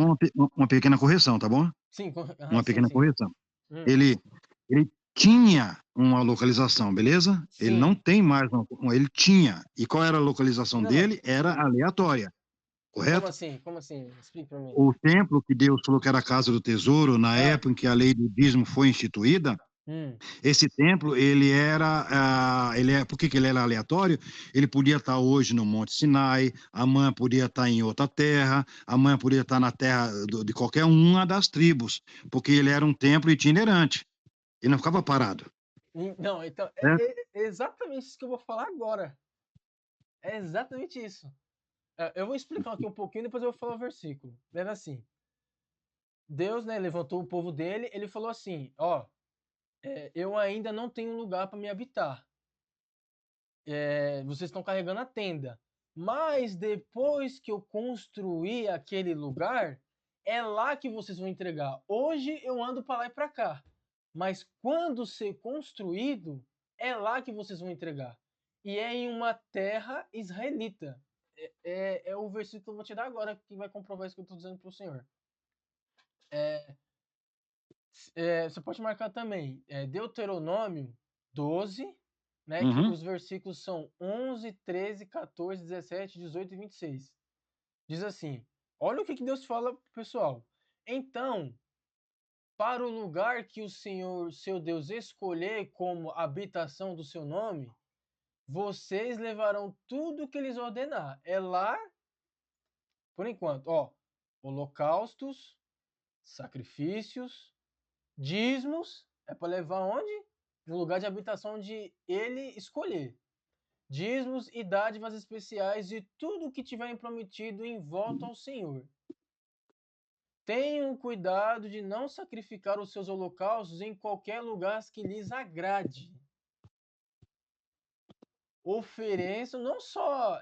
B: uma pequena correção, tá bom?
A: sim, aham,
B: Uma
A: sim,
B: pequena
A: sim.
B: correção.
A: Hum,
B: Ele, ele tinha uma localização, beleza? Ele não
A: sim.
B: tem mais ele tinha. E qual era a localização
A: Não,
B: dele? Era aleatória. correto?
A: Como assim? Explique para mim.
B: O templo que Deus falou que era a casa do tesouro, na
A: Ah,
B: época em que a lei do dízimo foi instituída,
A: hum,
B: esse templo, ele era, por que que ele era aleatório? Ele podia estar hoje no Monte Sinai, amanhã podia estar em outra terra, amanhã podia estar na terra de qualquer uma das tribos, porque ele era um templo itinerante, ele não ficava parado,
A: não, então,
B: né?
A: é exatamente isso que eu vou falar agora. É exatamente isso. Eu vou explicar aqui um pouquinho, depois eu vou falar o versículo. Lembra assim, Deus, né, levantou o povo dele, ele falou assim, ó, eu ainda não tenho lugar para me habitar. Vocês estão carregando a tenda. Mas depois que eu construir aquele lugar, é lá que vocês vão entregar. Hoje eu ando para lá e para cá. Mas quando ser construído, é lá que vocês vão entregar. E é em uma terra israelita. É o versículo que eu vou te dar agora que vai comprovar isso que eu estou dizendo para o Senhor. É, você pode marcar também, Deuteronômio 12, né, que
B: Uhum,
A: os versículos são 11, 13, 14, 17, 18 e 26. Diz assim: olha o que Deus fala pro pessoal. Então, para o lugar que o Senhor, seu Deus, escolher como habitação do seu nome, vocês levarão tudo que eles ordenar. É lá, por enquanto, ó, holocaustos, sacrifícios, dízimos é para levar onde? No lugar de habitação onde ele escolher. Dízimos e dádivas especiais e tudo o que tiverem prometido em volta ao Senhor. Tenham cuidado de não sacrificar os seus holocaustos em qualquer lugar que lhes agrade. Ofereçam não só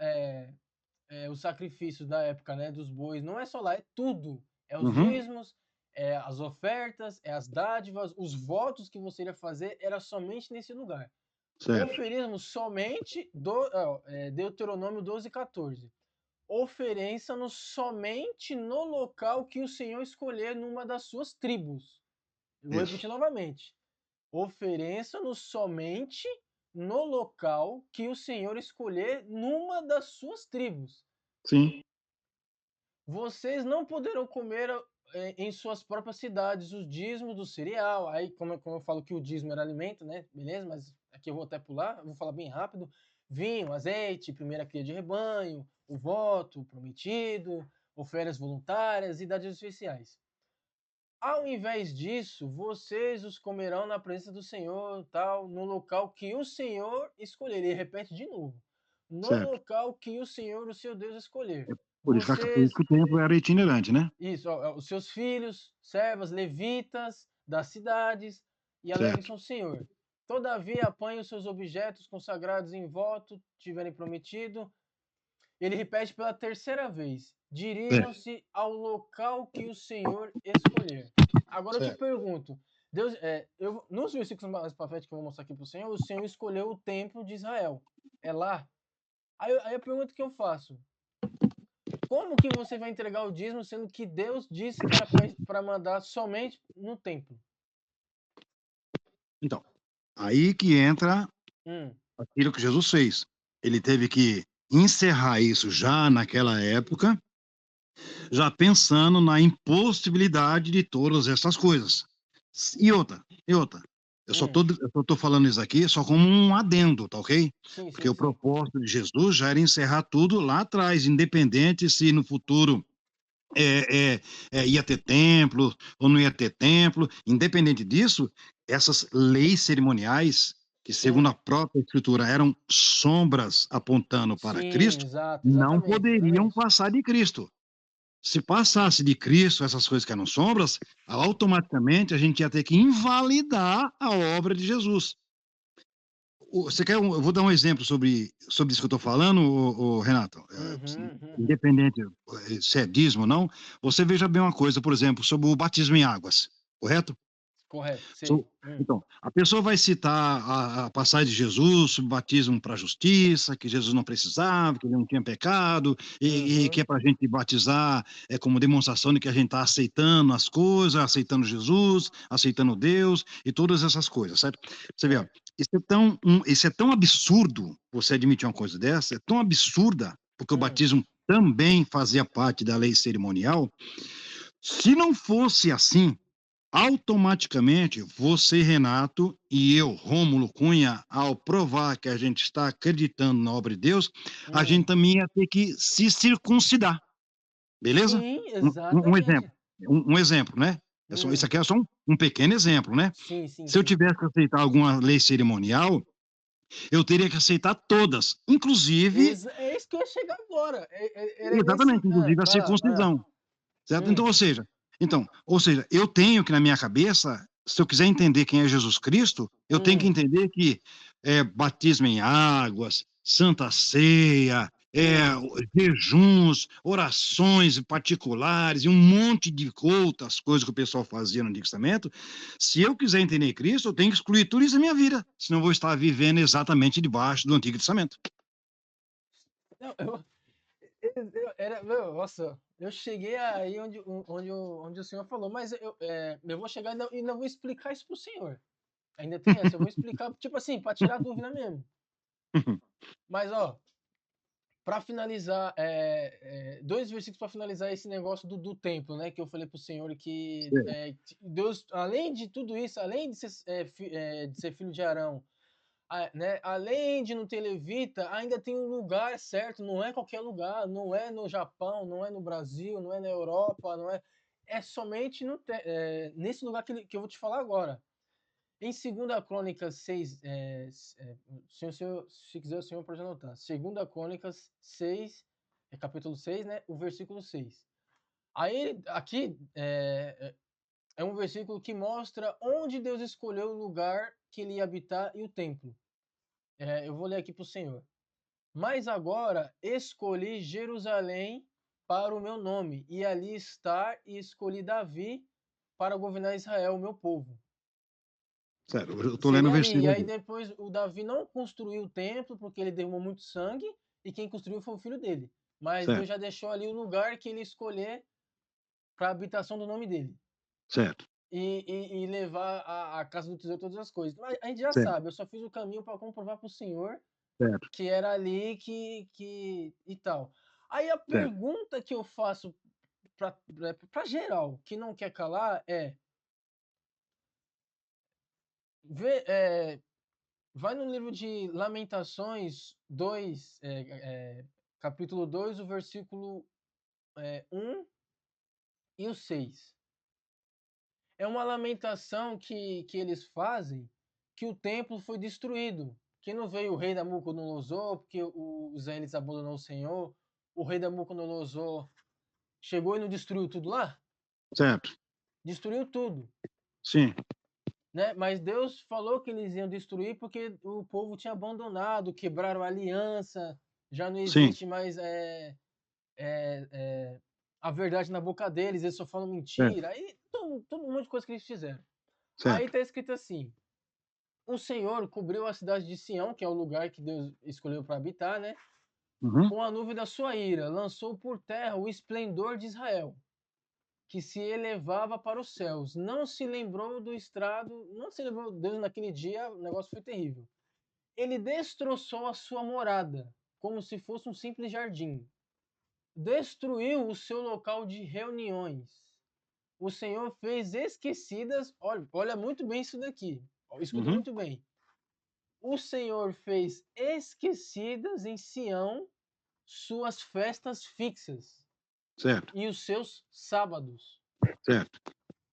A: os sacrifícios da época, né, dos bois, não é só lá, é tudo. É os
B: uhum,
A: dízimos, é as ofertas, é as dádivas, os votos que você iria fazer era somente nesse lugar.
B: certo,
A: Ofereçamos somente, Deuteronômio 12, 14. Ofereça-nos somente no local que o Senhor escolher numa das suas tribos. Eu vou
B: isso,
A: repetir novamente. Ofereça-nos somente no local que o Senhor escolher numa das suas tribos.
B: sim,
A: Vocês não poderão comer em suas próprias cidades os dízimos do cereal. Aí, como eu falo que o dízimo era alimento, né? Beleza, mas aqui eu vou até pular, eu vou falar bem rápido. Vinho, azeite, primeira cria de rebanho, o voto prometido, ofertas voluntárias e dádivas especiais. Ao invés disso, vocês os comerão na presença do Senhor, tal, no local que o Senhor escolher. Ele repete de novo. No
B: certo.
A: local que o Senhor, o seu Deus, escolher.
B: Por isso
A: Vocês
B: que o templo era itinerante, né?
A: isso, ó, os seus filhos, servas, levitas das cidades, e alegrem-se
B: Certo,
A: ao Senhor. Todavia, apanhem os seus objetos consagrados em voto, tiverem prometido. Ele repete pela terceira vez:
B: é,
A: dirijam-se ao local que o Senhor escolher. Agora eu te
B: certo.
A: pergunto, Deus, nos versículos mais para frente que eu vou mostrar aqui para o Senhor escolheu o templo de Israel. É lá. Aí a pergunta que eu faço: como que você vai entregar o dízimo sendo que Deus disse que era para mandar somente no templo?
B: Então, aí que entra
A: Hum,
B: aquilo que Jesus fez. Ele teve que encerrar isso já naquela época, já pensando na impossibilidade de todas essas coisas. E outra,
A: hum.
B: eu só tô falando isso aqui só como um adendo, tá ok?
A: Sim,
B: Porque
A: sim,
B: o
A: sim.
B: propósito de Jesus já era encerrar tudo lá atrás, independente se no futuro ia ter templo ou não ia ter templo, independente disso, essas leis cerimoniais, que segundo a
A: Hum.
B: própria escritura eram sombras apontando para
A: Sim,
B: Cristo,
A: exato,
B: não
A: exatamente,
B: poderiam
A: exatamente.
B: passar de Cristo. Se passasse de Cristo essas coisas que eram sombras, automaticamente a gente ia ter que invalidar a obra de Jesus. Você quer eu vou dar um exemplo sobre isso que eu estou falando, Renato.
A: Uhum, uhum.
B: Independente se é dízimo ou não, você veja bem uma coisa, por exemplo, sobre o batismo em águas, correto?
A: Correto,
B: So
A: sei.
B: então, a pessoa vai citar a passagem de Jesus sobre batismo para a justiça, que Jesus não precisava, que ele não tinha pecado, e que
A: Uhum,
B: é para a gente batizar como demonstração de que a gente está aceitando as coisas, aceitando Jesus, aceitando Deus e todas essas coisas, certo? Você vê, ó,
A: certo.
B: isso é tão absurdo, você admitir uma coisa dessa, é tão absurda, porque o
A: Hum,
B: batismo também fazia parte da lei cerimonial, se não fosse assim, automaticamente você, Renato, e eu, Rômulo Cunha, ao provar que a gente está acreditando na obra de Deus, a gente
A: Hum.
B: também ia ter que se circuncidar, beleza?
A: Sim,
B: Um exemplo,
A: exatamente.
B: um exemplo, né? Isso
A: Hum.
B: aqui é só um pequeno exemplo, né?
A: Sim, sim,
B: Se eu
A: sim.
B: tivesse que aceitar alguma lei cerimonial, eu teria que aceitar todas, inclusive,
A: É isso que eu ia chegar agora. Era nesse.
B: exatamente, inclusive a
A: Vai lá, vai lá.
B: circuncisão. Certo?
A: Hum,
B: Ou seja, eu tenho que na minha cabeça, se eu quiser entender quem é Jesus Cristo, eu tenho que
A: hum,
B: entender que batismo em águas, santa ceia,
A: hum.
B: jejuns, orações particulares e um monte de outras coisas que o pessoal fazia no Antigo Testamento. Se eu quiser entender Cristo, eu tenho que excluir tudo isso da minha vida, senão eu vou estar vivendo exatamente debaixo do Antigo Testamento.
A: Não, nossa, eu cheguei aí onde o senhor falou, mas eu vou chegar e ainda vou explicar isso pro senhor. Ainda tem essa, eu vou explicar, tipo assim, para tirar dúvida mesmo. Mas, ó, para finalizar, dois versículos para finalizar esse negócio do templo, né? Que eu falei pro senhor que
B: Certo,
A: Deus, além de tudo isso, além de ser filho de Arão, né, além de não ter levita, ainda tem um lugar certo, não é qualquer lugar, não é no Japão, não é no Brasil, não é na Europa, não é. É somente nesse lugar que eu vou te falar agora. Em 2 Crônicas 6, se quiser o senhor pode anotar. 2 Crônicas 6, capítulo 6, né? O versículo 6. Aí, aqui, é um versículo que mostra onde Deus escolheu o lugar que ele ia habitar e o templo. Eu vou ler aqui para o senhor. Mas agora escolhi Jerusalém para o meu nome, e ali estar, e escolhi Davi para governar Israel, o meu povo.
B: certo. Eu estou lendo o
A: Seria ali. E
B: versículo
A: aí
B: aqui.
A: depois o Davi não construiu o templo porque ele derramou muito sangue e quem construiu foi o filho dele. Mas Deus
B: Certo,
A: já deixou ali o lugar que ele escolher para a habitação do nome dele.
B: certo,
A: E levar a casa do tesouro todas as coisas. Mas a gente já
B: certo,
A: sabe, eu só fiz o caminho para comprovar para o senhor
B: certo,
A: que era ali e tal. Aí a
B: certo.
A: pergunta que eu faço para geral que não quer calar vê, vai no livro de Lamentações 2, capítulo 2, o versículo 1 e o 6. É uma lamentação que eles fazem que o templo foi destruído, que não veio o rei Nabucodonosor, porque os israelitas abandonou o Senhor, o rei Nabucodonosor chegou e não destruiu tudo lá?
B: Certo.
A: Destruiu tudo.
B: Sim,
A: Né? Mas Deus falou que eles iam destruir porque o povo tinha abandonado, quebraram a aliança, já não
B: sim,
A: existe mais a verdade na boca deles, eles só falam
B: certo,
A: mentira, aí todo um monte de coisa que eles fizeram. Aí
B: certo.
A: tá escrito assim: o Senhor cobriu a cidade de Sião, que é o lugar que Deus escolheu para habitar, né?
B: Uhum.
A: Com a nuvem da sua ira, lançou por terra o esplendor de Israel, que se elevava para os céus. Não se lembrou do estrado, não se lembrou de Deus naquele dia, o negócio foi terrível. Ele destroçou a sua morada, como se fosse um simples jardim. Destruiu o seu local de reuniões. O Senhor fez esquecidas. Olha muito bem isso daqui. Escuta
B: Uhum.
A: muito bem. O Senhor fez esquecidas em Sião suas festas fixas
B: Certo,
A: e os seus sábados.
B: certo,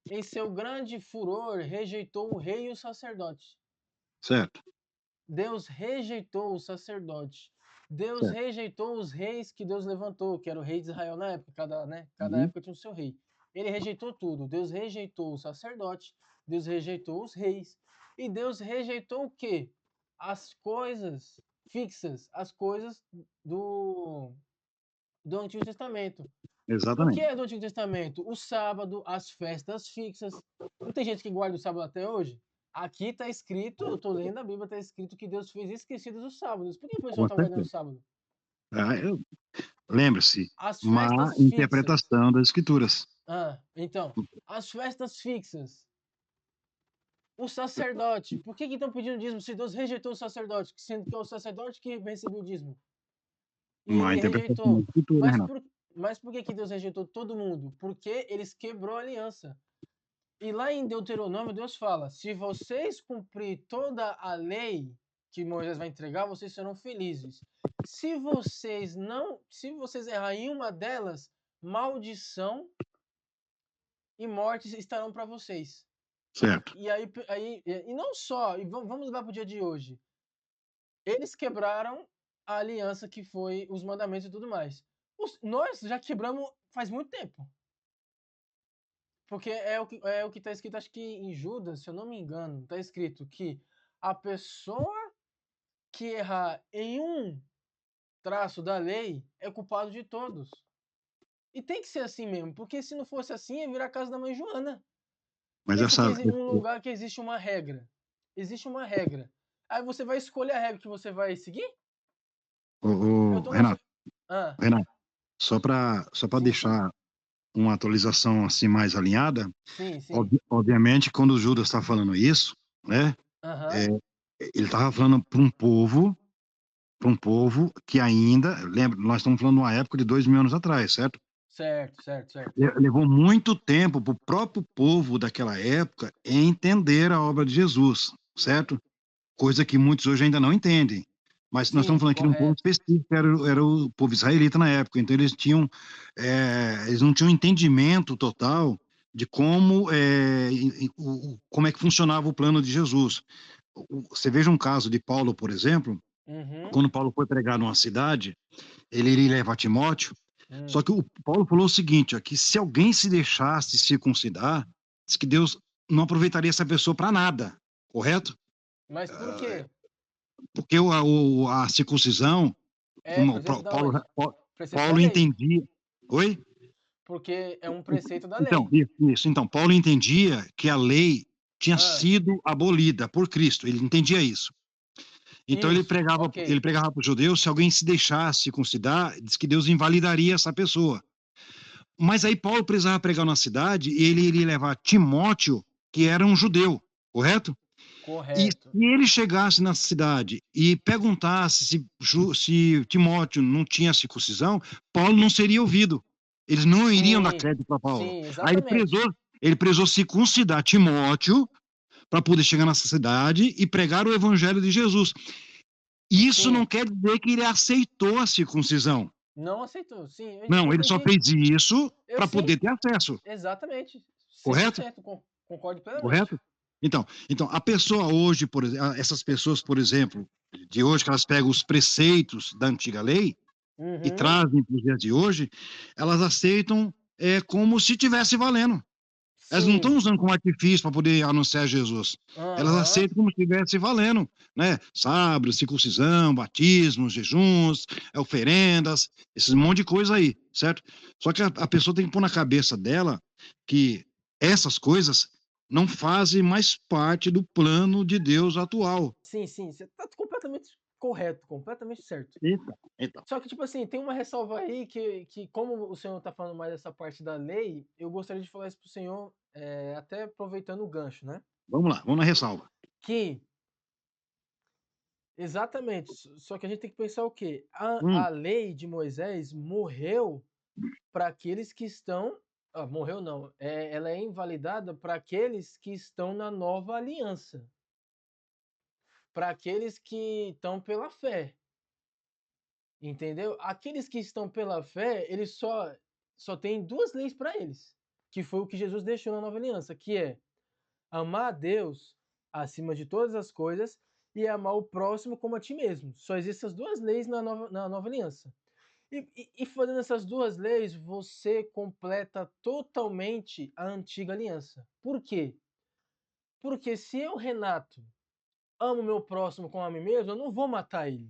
A: Em seu grande furor, rejeitou o rei e o sacerdote.
B: certo,
A: Deus rejeitou o sacerdote. Deus
B: certo.
A: rejeitou os reis que Deus levantou, que era o rei de Israel na época, cada
B: Uhum.
A: época tinha o seu rei. Ele rejeitou tudo. Deus rejeitou o sacerdote, Deus rejeitou os reis. E Deus rejeitou o quê? As coisas fixas, as coisas do, do Antigo Testamento. O que
B: Exatamente.
A: é do Antigo Testamento? O sábado, as festas fixas. Não tem gente que guarda o sábado até hoje? Aqui está escrito, eu estou lendo a Bíblia, está escrito que Deus fez esquecidos os sábados. Por que o pessoal
B: Com
A: está guardando o
B: certeza.
A: sábado?
B: Lembre-se,
A: As
B: má
A: festas fixas.
B: interpretação das escrituras.
A: Então, as festas fixas. O sacerdote. Por que estão pedindo dízimo se Deus rejeitou o sacerdote, sendo que é o sacerdote que recebeu o dízimo? E
B: Uma
A: ele
B: interpretação da
A: rejeitou.
B: escritura, né,
A: Mas
B: Renato?
A: por, mas por que que Deus rejeitou todo mundo? Porque eles quebrou a aliança. E lá em Deuteronômio, Deus fala: se vocês cumprir toda a lei que Moisés vai entregar, vocês serão felizes. Se vocês errarem em uma delas, maldição e morte estarão para vocês.
B: Certo.
A: E não só, e vamos levar para o dia de hoje. Eles quebraram a aliança que foi os mandamentos e tudo mais. Nós já quebramos faz muito tempo. Porque é o que está escrito, acho que em Judas, se eu não me engano, está escrito que a pessoa que errar em um traço da lei é culpado de todos. E tem que ser assim mesmo, porque se não fosse assim, ia virar a casa da mãe Joana.
B: Mas
A: Pensa que
B: essa,
A: um lugar que existe uma regra. Existe uma regra. Aí você vai escolher a regra que você vai seguir? Eu tô na sua.
B: Renato,
A: Ah,
B: Renato, só para
A: sim, sim.
B: deixar uma atualização assim mais alinhada,
A: Sim, sim.
B: obviamente, quando o Judas está falando isso, né,
A: Aham.
B: é, ele estava falando para um povo que ainda, lembra, nós estamos falando de uma época de 2.000 anos atrás, certo?
A: Certo, certo, certo.
B: Levou muito tempo para o próprio povo daquela época entender a obra de Jesus, certo? Coisa que muitos hoje ainda não entendem. Mas nós estamos
A: Sim,
B: falando aqui de um povo
A: correto.
B: específico, era o povo israelita na época, então eles não tinham entendimento total de como, como é que funcionava o plano de Jesus. Você veja um caso de Paulo, por exemplo,
A: Uhum.
B: quando Paulo foi pregar numa cidade, ele iria levar Timóteo, só
A: Hum.
B: que o Paulo falou o seguinte, ó, que se alguém se deixasse circuncidar, diz que Deus não aproveitaria essa pessoa para nada, correto?
A: Mas por quê?
B: Porque a circuncisão,
A: É
B: como
A: preceito da
B: Paulo,
A: onde? Preceito da
B: Paulo
A: lei.
B: entendia. Oi?
A: Porque é um preceito da
B: Então,
A: lei.
B: isso. Então, Paulo entendia que a lei tinha
A: Ah,
B: sido abolida por Cristo. Ele entendia isso. Então,
A: isso. Ok.
B: ele pregava para os judeus: se alguém se deixasse circuncidar, diz que Deus invalidaria essa pessoa. Mas aí Paulo precisava pregar na cidade e ele iria levar Timóteo, que era um judeu, correto? E
A: Correto.
B: se ele chegasse na cidade e perguntasse se Timóteo não tinha circuncisão, Paulo não seria ouvido. Eles não iriam dar
A: Sim.
B: crédito para Paulo.
A: Sim,
B: Aí
A: exatamente.
B: ele precisou circuncidar Timóteo para poder chegar nessa cidade e pregar o evangelho de Jesus. Isso não
A: Sim.
B: quer dizer que ele aceitou a circuncisão.
A: Não aceitou. Sim,
B: Não,
A: eu
B: ele só
A: entendi.
B: fez isso
A: Eu
B: para
A: sim,
B: poder ter acesso,
A: exatamente.
B: correto?
A: 100%. Concordo plenamente.
B: Correto? Então, a pessoa hoje, essas pessoas, por exemplo, de hoje, que elas pegam os preceitos da antiga lei e
A: Uhum.
B: trazem para os dias de hoje, elas aceitam como se tivesse valendo. Elas não estão
A: Sim.
B: usando como artifício para poder anunciar Jesus. Elas
A: Aham.
B: aceitam como se estivesse valendo, né? Sábado, circuncisão, batismos, jejuns, oferendas, esse monte de coisa aí, certo? Só que a pessoa tem que pôr na cabeça dela que essas coisas não fazem mais parte do plano de Deus atual.
A: Sim, sim. Você tá completamente correto, completamente certo.
B: Então,
A: Só que, tipo assim, tem uma ressalva aí que como o senhor tá falando mais dessa parte da lei, eu gostaria de falar isso pro senhor, até aproveitando o gancho, né?
B: vamos lá, vamos na ressalva.
A: Que exatamente, só que a gente tem que pensar o quê? A
B: Hum,
A: lei de Moisés morreu para aqueles que estão. Morreu não, ela é invalidada para aqueles que estão na nova aliança, para aqueles que estão pela fé, entendeu? Aqueles que estão pela fé, eles só tem duas leis para eles, que foi o que Jesus deixou na nova aliança, que é amar a Deus acima de todas as coisas e amar o próximo como a ti mesmo. Só existem essas duas leis na nova aliança. E fazendo essas duas leis, você completa totalmente a antiga aliança. Por quê? Porque se eu, Renato, amo o meu próximo como a mim mesmo, eu não vou matar ele.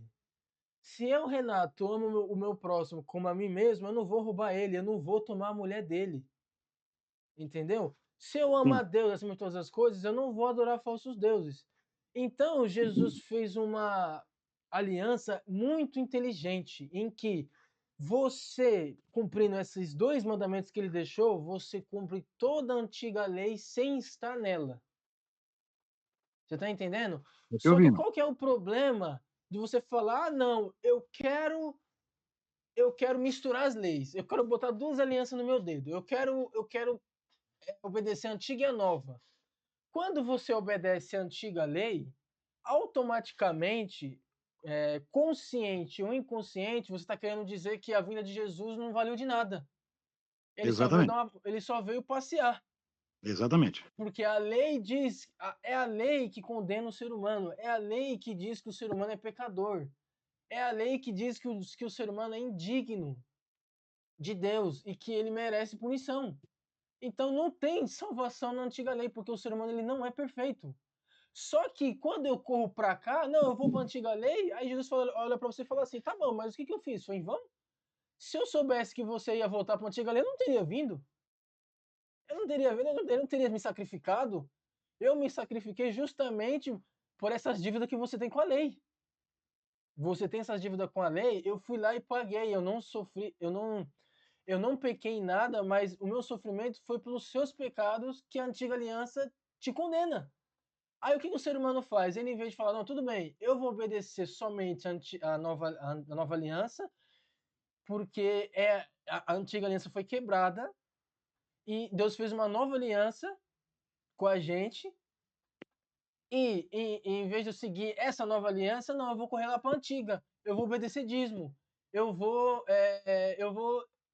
A: Se eu, Renato, amo o meu próximo como a mim mesmo, eu não vou roubar ele, eu não vou tomar a mulher dele. Entendeu? Se eu amo
B: sim,
A: a Deus acima de todas as coisas, eu não vou adorar falsos deuses. Então, Jesus fez uma aliança muito inteligente, em que você, cumprindo esses dois mandamentos que ele deixou, você cumpre toda a antiga lei sem estar nela. Você está entendendo?
B: estou te
A: Só que
B: ouvindo.
A: qual que é o problema de você falar, ah, não, eu quero eu quero misturar as leis. Eu quero botar 2 alianças no meu dedo. Eu quero obedecer a antiga e a nova. Quando você obedece a antiga lei, automaticamente, consciente ou inconsciente, você está querendo dizer que a vinda de Jesus não valeu de nada.
B: Exatamente,
A: Ele só veio passear.
B: exatamente.
A: Porque a lei diz, é a lei que condena o ser humano, é a lei que diz que o ser humano é pecador, é a lei que diz que o ser humano é indigno de Deus e que ele merece punição. Então não tem salvação na antiga lei, porque o ser humano ele não é perfeito. Só que quando eu corro para cá, não, eu vou para a antiga lei, aí Jesus olha para você e fala assim: tá bom, mas o que, que eu fiz? Foi em vão? Se eu soubesse que você ia voltar para a antiga lei, eu não teria vindo. Eu não teria vindo, eu não teria me sacrificado. Eu me sacrifiquei justamente por essas dívidas que você tem com a lei. Você tem essas dívidas com a lei, eu fui lá e paguei. Eu não sofri, eu não pequei em nada, mas o meu sofrimento foi pelos seus pecados que a antiga aliança te condena. Aí o que o ser humano faz? Ele, em vez de falar, não, tudo bem, eu vou obedecer somente a nova aliança, porque a antiga aliança foi quebrada e Deus fez uma nova aliança com a gente. E em vez de eu seguir essa nova aliança, não, eu vou correr lá para a antiga. Eu vou obedecer dízimo. Eu vou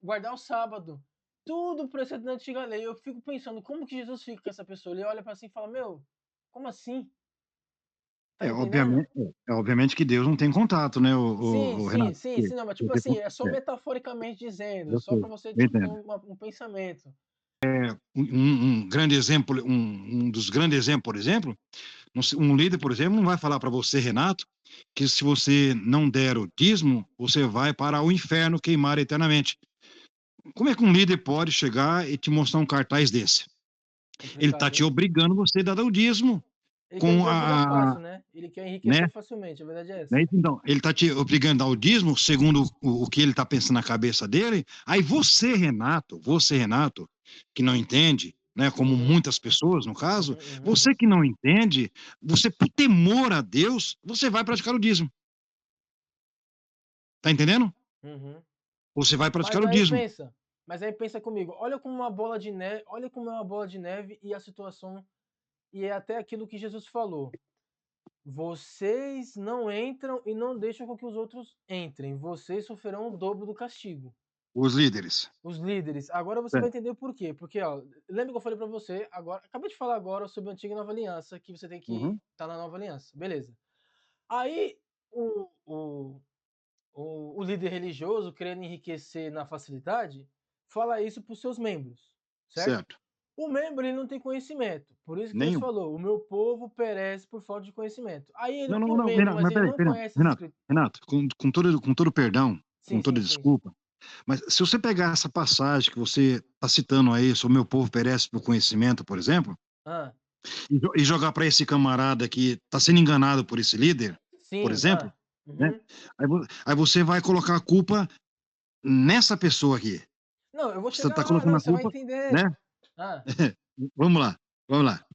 A: guardar o sábado. Tudo preceito da antiga lei. Eu fico pensando, como que Jesus fica com essa pessoa? Ele olha para si e fala, meu, como assim? Tá
B: É
A: entendendo?
B: obviamente obviamente que Deus não tem contato, né,
A: Sim,
B: o
A: sim,
B: Renato,
A: sim,
B: porque
A: sim, não, mas tipo
B: você
A: assim, é só
B: é,
A: metaforicamente dizendo,
B: eu
A: só para
B: sei,
A: você
B: eu
A: tipo, ter
B: entendo.
A: um pensamento.
B: Um grande exemplo, um dos grandes exemplos, por exemplo, um líder, por exemplo, não vai falar para você, Renato, que se você não der o dízimo, você vai para o inferno queimar eternamente. Como é que um líder pode chegar e te mostrar um cartaz desse? Ele está
A: Complicado,
B: te
A: hein?
B: obrigando você a dar o dízimo
A: Ele quer
B: com
A: viver a vida
B: a,
A: fácil, né? Ele quer
B: né?
A: enriquecer facilmente, a verdade é essa.
B: Né? Então, ele está te obrigando a dar o dízimo, segundo o que ele está pensando na cabeça dele. Aí você, Renato, que não entende, né, como
A: Uhum,
B: muitas pessoas, no caso,
A: uhum, uhum,
B: você que não entende, você, por temor a Deus, você vai praticar o dízimo. Tá entendendo?
A: uhum.
B: Você vai
A: Mas
B: praticar o
A: aí
B: dízimo.
A: pensa, mas aí pensa comigo, olha como uma bola de neve, olha como é uma bola de neve e a situação, e é até aquilo que Jesus falou. Vocês não entram e não deixam com que os outros entrem. Vocês sofrerão o dobro do castigo.
B: Os líderes.
A: Os líderes. Agora você
B: É.
A: vai entender o porquê. Porque, ó, lembra que eu falei para você agora, acabei de falar agora sobre a antiga e nova aliança, que você tem que
B: Uhum.
A: estar na nova aliança. Beleza. Aí o, o, o líder religioso, querendo enriquecer na facilidade, fala isso para os seus membros, certo?
B: Certo.
A: O membro ele não tem conhecimento. Por isso que Deus
B: Nenhum.
A: falou: o meu povo perece por falta de conhecimento. Aí ele,
B: Não, não,
A: por
B: não,
A: medo,
B: Renato,
A: mas
B: mas
A: ele
B: peraí,
A: não
B: Renato,
A: conhece as
B: Renato,
A: escrituras.
B: Renato, com todo perdão, com
A: Sim,
B: toda
A: sim, sim.
B: desculpa, mas se você pegar essa passagem que você está citando aí, sobre o meu povo perece por conhecimento, por exemplo,
A: Ah,
B: e jogar para esse camarada que está sendo enganado por esse líder, por
A: sim,
B: exemplo,
A: ah.
B: né?
A: Uhum.
B: Aí você vai colocar a culpa nessa pessoa aqui.
A: Não, eu vou
B: Você
A: chegar
B: está
A: lá,
B: colocando
A: não,
B: a
A: você vai
B: culpa, né?
A: entender. Ah,
B: Vamos lá, vamos lá,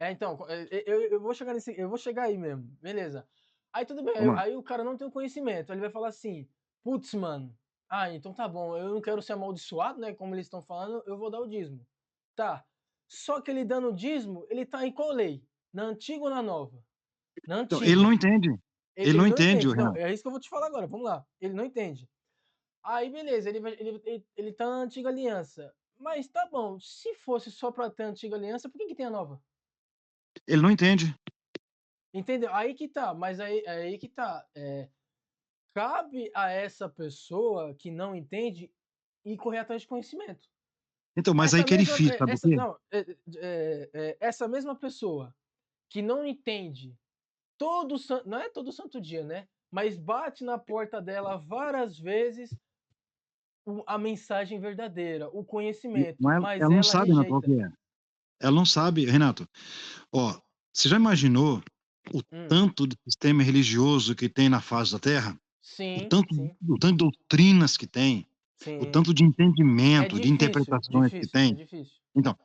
A: então, eu vou chegar nesse, eu vou chegar aí mesmo, beleza. Aí tudo bem,
B: vamos lá.
A: aí o cara não tem o conhecimento, ele vai falar assim, putz, mano, então tá bom, eu não quero ser amaldiçoado, né, como eles estão falando, eu vou dar o dízimo. Tá, só que ele dando o dízimo, ele tá em qual lei? Na antiga ou na nova? Na
B: Então, ele não
A: antiga.
B: entende.
A: Ele,
B: Ele não
A: ele não
B: entende,
A: entende, não,
B: Renato.
A: é isso que eu vou te falar agora, vamos lá, ele não entende. Aí beleza, ele tá na antiga aliança, mas tá bom, se fosse só pra ter a antiga aliança, por que que tem a nova?
B: Ele não entende.
A: Entendeu? Aí que tá, mas aí que tá. Cabe a essa pessoa que não entende ir correr atrás de conhecimento.
B: Então, mas aí
A: Essa
B: que é
A: mesma,
B: difícil, sabe por quê?
A: essa mesma pessoa que não entende não é todo santo dia, né? Mas bate na porta dela várias vezes a mensagem verdadeira, o conhecimento,
B: Mas
A: mas
B: ela não
A: ela
B: sabe, Renato, qual
A: rejeita.
B: que é. Ela não sabe, Renato. Ó, você já imaginou o
A: Hum,
B: tanto de sistema religioso que tem na face da Terra? O
A: sim,
B: tanto,
A: sim,
B: o tanto de doutrinas que tem, o
A: sim.
B: tanto de
A: É
B: entendimento, de
A: difícil,
B: interpretações que
A: difícil, é
B: tem.
A: difícil.
B: Então,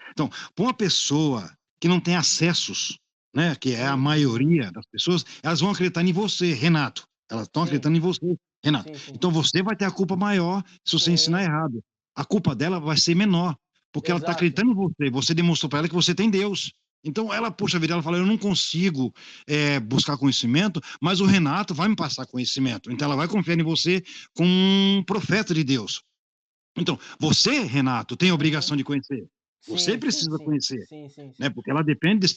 B: para uma pessoa que não tem acessos, né, que é a
A: Uhum.
B: maioria das pessoas, elas vão acreditar em você, Renato. Elas estão
A: Sim,
B: acreditando em você. Renato.
A: Sim, sim.
B: Então você vai ter a culpa maior se você ensinar
A: Sim,
B: errado. A culpa dela vai ser menor, porque ela está
A: exato.
B: acreditando em você. Você demonstrou para ela que você tem Deus. Então ela, puxa vida, ela fala: eu não consigo buscar conhecimento, mas o Renato vai me passar conhecimento. Então ela vai confiar em você como um profeta de Deus. Então, você, Renato, tem a
A: Uhum.
B: obrigação de conhecer. Você
A: Sim, sim,
B: precisa
A: sim.
B: conhecer,
A: Sim, sim,
B: né?
A: sim.
B: Porque ela depende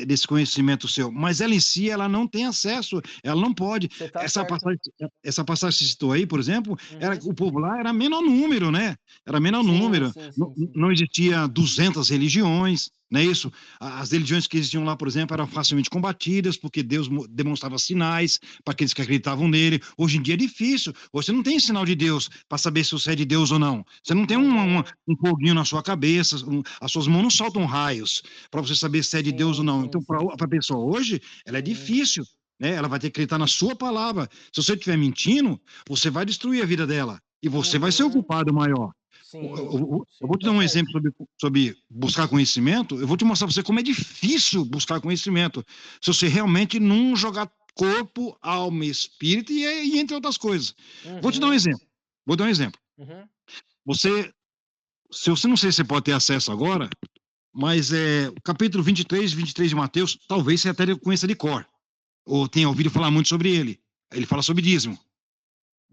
B: desse conhecimento seu. Mas ela em si, ela não tem acesso, ela não pode.
A: Você tá
B: Essa
A: certo.
B: passagem, essa passagem que você citou aí, por exemplo,
A: Uhum.
B: o povo lá era menor número, né? Era menor
A: Sim,
B: número.
A: sim,
B: Não,
A: sim, sim.
B: não existia 200 religiões, não é isso? As religiões que existiam lá, por exemplo, eram facilmente combatidas, porque Deus demonstrava sinais para aqueles que acreditavam nele. Hoje em dia é difícil. Você não tem sinal de Deus para saber se você é de Deus ou não. Você não tem
A: Uhum.
B: um foguinho na sua cabeça, as suas mãos não soltam raios para você saber se é de Deus ou
A: Sim,
B: não.
A: sim,
B: Então,
A: sim,
B: para a
A: sim.
B: pessoa hoje, ela é
A: Sim.
B: difícil. Né? Ela vai ter que acreditar na sua palavra. Se você estiver mentindo, você vai destruir a vida dela. E você vai ser o
A: Uhum.
B: culpado maior.
A: Sim,
B: Eu vou
A: sim,
B: te
A: tá
B: dar um
A: certo.
B: exemplo sobre buscar conhecimento. Eu vou te mostrar para você como é difícil buscar conhecimento. Se você realmente não jogar corpo, alma e espírito, e entre outras coisas. Vou te dar um
A: Uhum.
B: exemplo. Vou dar um exemplo.
A: Uhum.
B: Você, se você não sei se você pode ter acesso agora, mas o capítulo 23 de Mateus, talvez você até conheça de cor, ou tenha ouvido falar muito sobre ele. Ele fala sobre dízimo.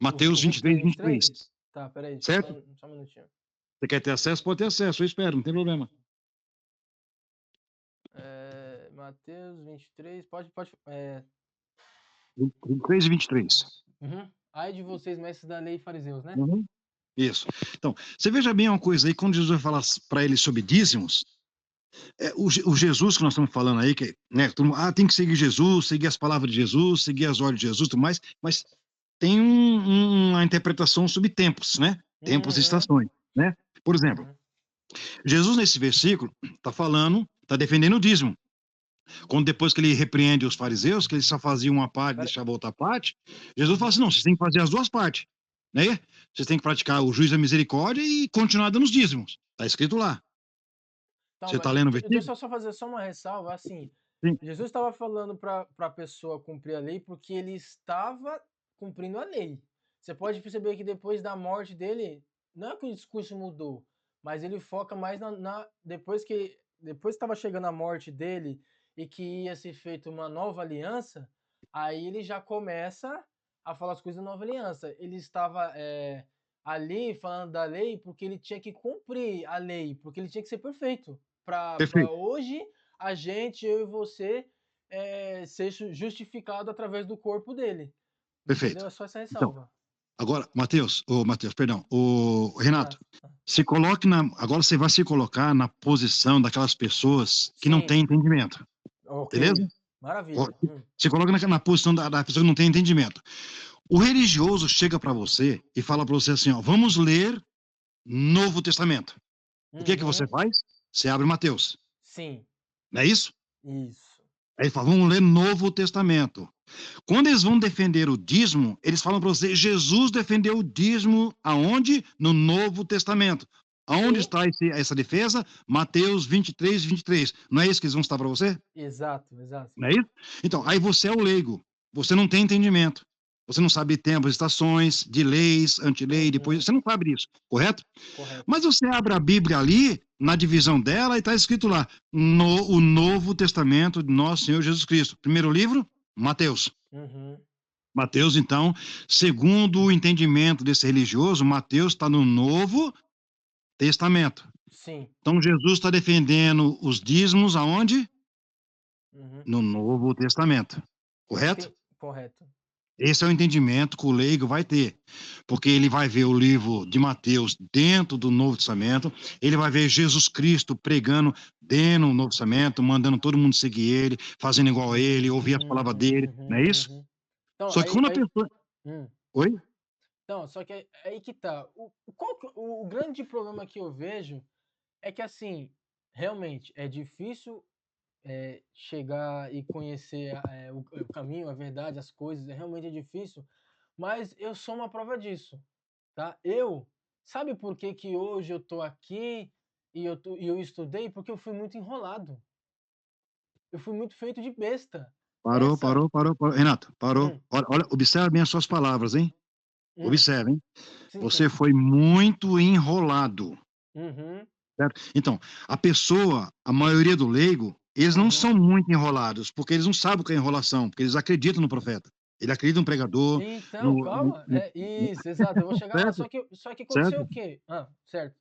A: O
B: Mateus
A: 23,
B: 23,
A: 23? Tá, peraí,
B: certo?
A: só um minutinho.
B: Você quer ter acesso? Pode ter acesso, eu espero, não tem problema.
A: Mateus 23, pode.
B: 23 e 23.
A: Uhum. Ai de vocês, mestres da lei e fariseus, né?
B: Uhum. Isso. Então, você veja bem uma coisa aí, quando Jesus vai falar para ele sobre dízimos, o Jesus que nós estamos falando aí, que, né, tem que seguir Jesus, seguir as palavras de Jesus, seguir as ordens de Jesus, tudo mais, mas tem uma interpretação sobre tempos, né? Tempos e
A: Uhum.
B: estações, né? Por exemplo,
A: Uhum.
B: Jesus nesse versículo está falando, está defendendo o dízimo. Quando depois que ele repreende os fariseus, que eles só faziam uma parte e
A: Pera...
B: deixavam outra parte, Jesus fala assim:
A: Uhum.
B: não, vocês têm que fazer as duas partes, né? Vocês têm que praticar o juízo da misericórdia e continuar dando os dízimos. Está escrito lá.
A: Então,
B: Você está
A: mas
B: lendo o
A: deixa
B: versículo?
A: eu só fazer só uma ressalva, assim,
B: Sim,
A: Jesus estava falando para a pessoa cumprir a lei porque ele estava cumprindo a lei. Você pode perceber que depois da morte dele, não é que o discurso mudou, mas ele foca mais depois que estava chegando a morte dele e que ia ser feita uma nova aliança, aí ele já começa a falar as coisas da nova aliança. Ele estava ali falando da lei porque ele tinha que cumprir a lei, porque ele tinha que ser perfeito. Para
B: perfeito,
A: hoje a gente, eu e você, ser justificado através do corpo dele. Entendeu?
B: perfeito.
A: É só essa
B: Então,
A: ressalva.
B: agora, Mateus, perdão, o Renato,
A: Ah, ah.
B: se coloque agora você vai se colocar na posição daquelas pessoas que não
A: Sim,
B: têm entendimento,
A: ok.
B: beleza?
A: Maravilha.
B: Se coloca na posição da pessoa que não tem entendimento. O religioso chega para você e fala para você assim, ó, vamos ler Novo Testamento. O que é que você
A: Uhum.
B: faz? Você abre Mateus,
A: Sim,
B: não é isso?
A: isso.
B: Aí ele fala, vamos ler Novo Testamento. Quando eles vão defender o dízimo, eles falam para você, Jesus defendeu o dízimo aonde? No Novo Testamento. Aonde
A: Sim,
B: está essa defesa? Mateus 23. Não é isso que eles vão estar para você?
A: exato, exato.
B: Não é isso? Então,
A: Uhum.
B: aí você é o leigo. Você não tem entendimento. Você não sabe tempos, estações, de leis, antilei, depois.
A: Uhum.
B: Você não sabe disso, correto?
A: Correto.
B: Mas você abre a Bíblia ali, na divisão dela, e está escrito lá: o Novo Testamento de Nosso Senhor Jesus Cristo. Primeiro livro, Mateus.
A: Uhum.
B: Mateus, então, segundo o entendimento desse religioso, Mateus está no Novo Testamento.
A: Sim.
B: Então, Jesus está defendendo os dízimos aonde?
A: Uhum.
B: No Novo Testamento. Correto?
A: Correto.
B: Esse é o entendimento que o leigo vai ter, porque ele vai ver o livro de Mateus dentro do Novo Testamento, ele vai ver Jesus Cristo pregando dentro do Novo Testamento, mandando todo mundo seguir ele, fazendo igual a ele, ouvir as palavras
A: Uhum,
B: dele, não
A: uhum,
B: é isso?
A: uhum. Então,
B: Só que quando a pessoa.
A: hum.
B: Oi?
A: Então, só que aí que tá. O grande problema que eu vejo é que, assim, realmente é difícil chegar e conhecer o caminho, a verdade, as coisas, realmente é difícil, mas eu sou uma prova disso, tá? Sabe por que que hoje eu tô aqui e eu estudei? Porque eu fui muito enrolado, eu fui muito feito de besta.
B: Parou,
A: Essa,
B: parou, parou, parou. Renato, parou.
A: hum,
B: Olha, olha, observe bem as suas palavras, hein?
A: Hum.
B: Observe, hein,
A: Sim,
B: você
A: sim.
B: foi muito enrolado,
A: Uhum,
B: certo? Então, a pessoa, a maioria do leigo, eles não
A: uhum.
B: são muito enrolados, porque eles não sabem o que é enrolação, porque eles acreditam no profeta. Ele acredita no pregador,
A: Então,
B: no no
A: calma.
B: no
A: É isso, exato, eu vou chegar lá,
B: certo,
A: só que aconteceu o
B: certo?
A: quê? Certo.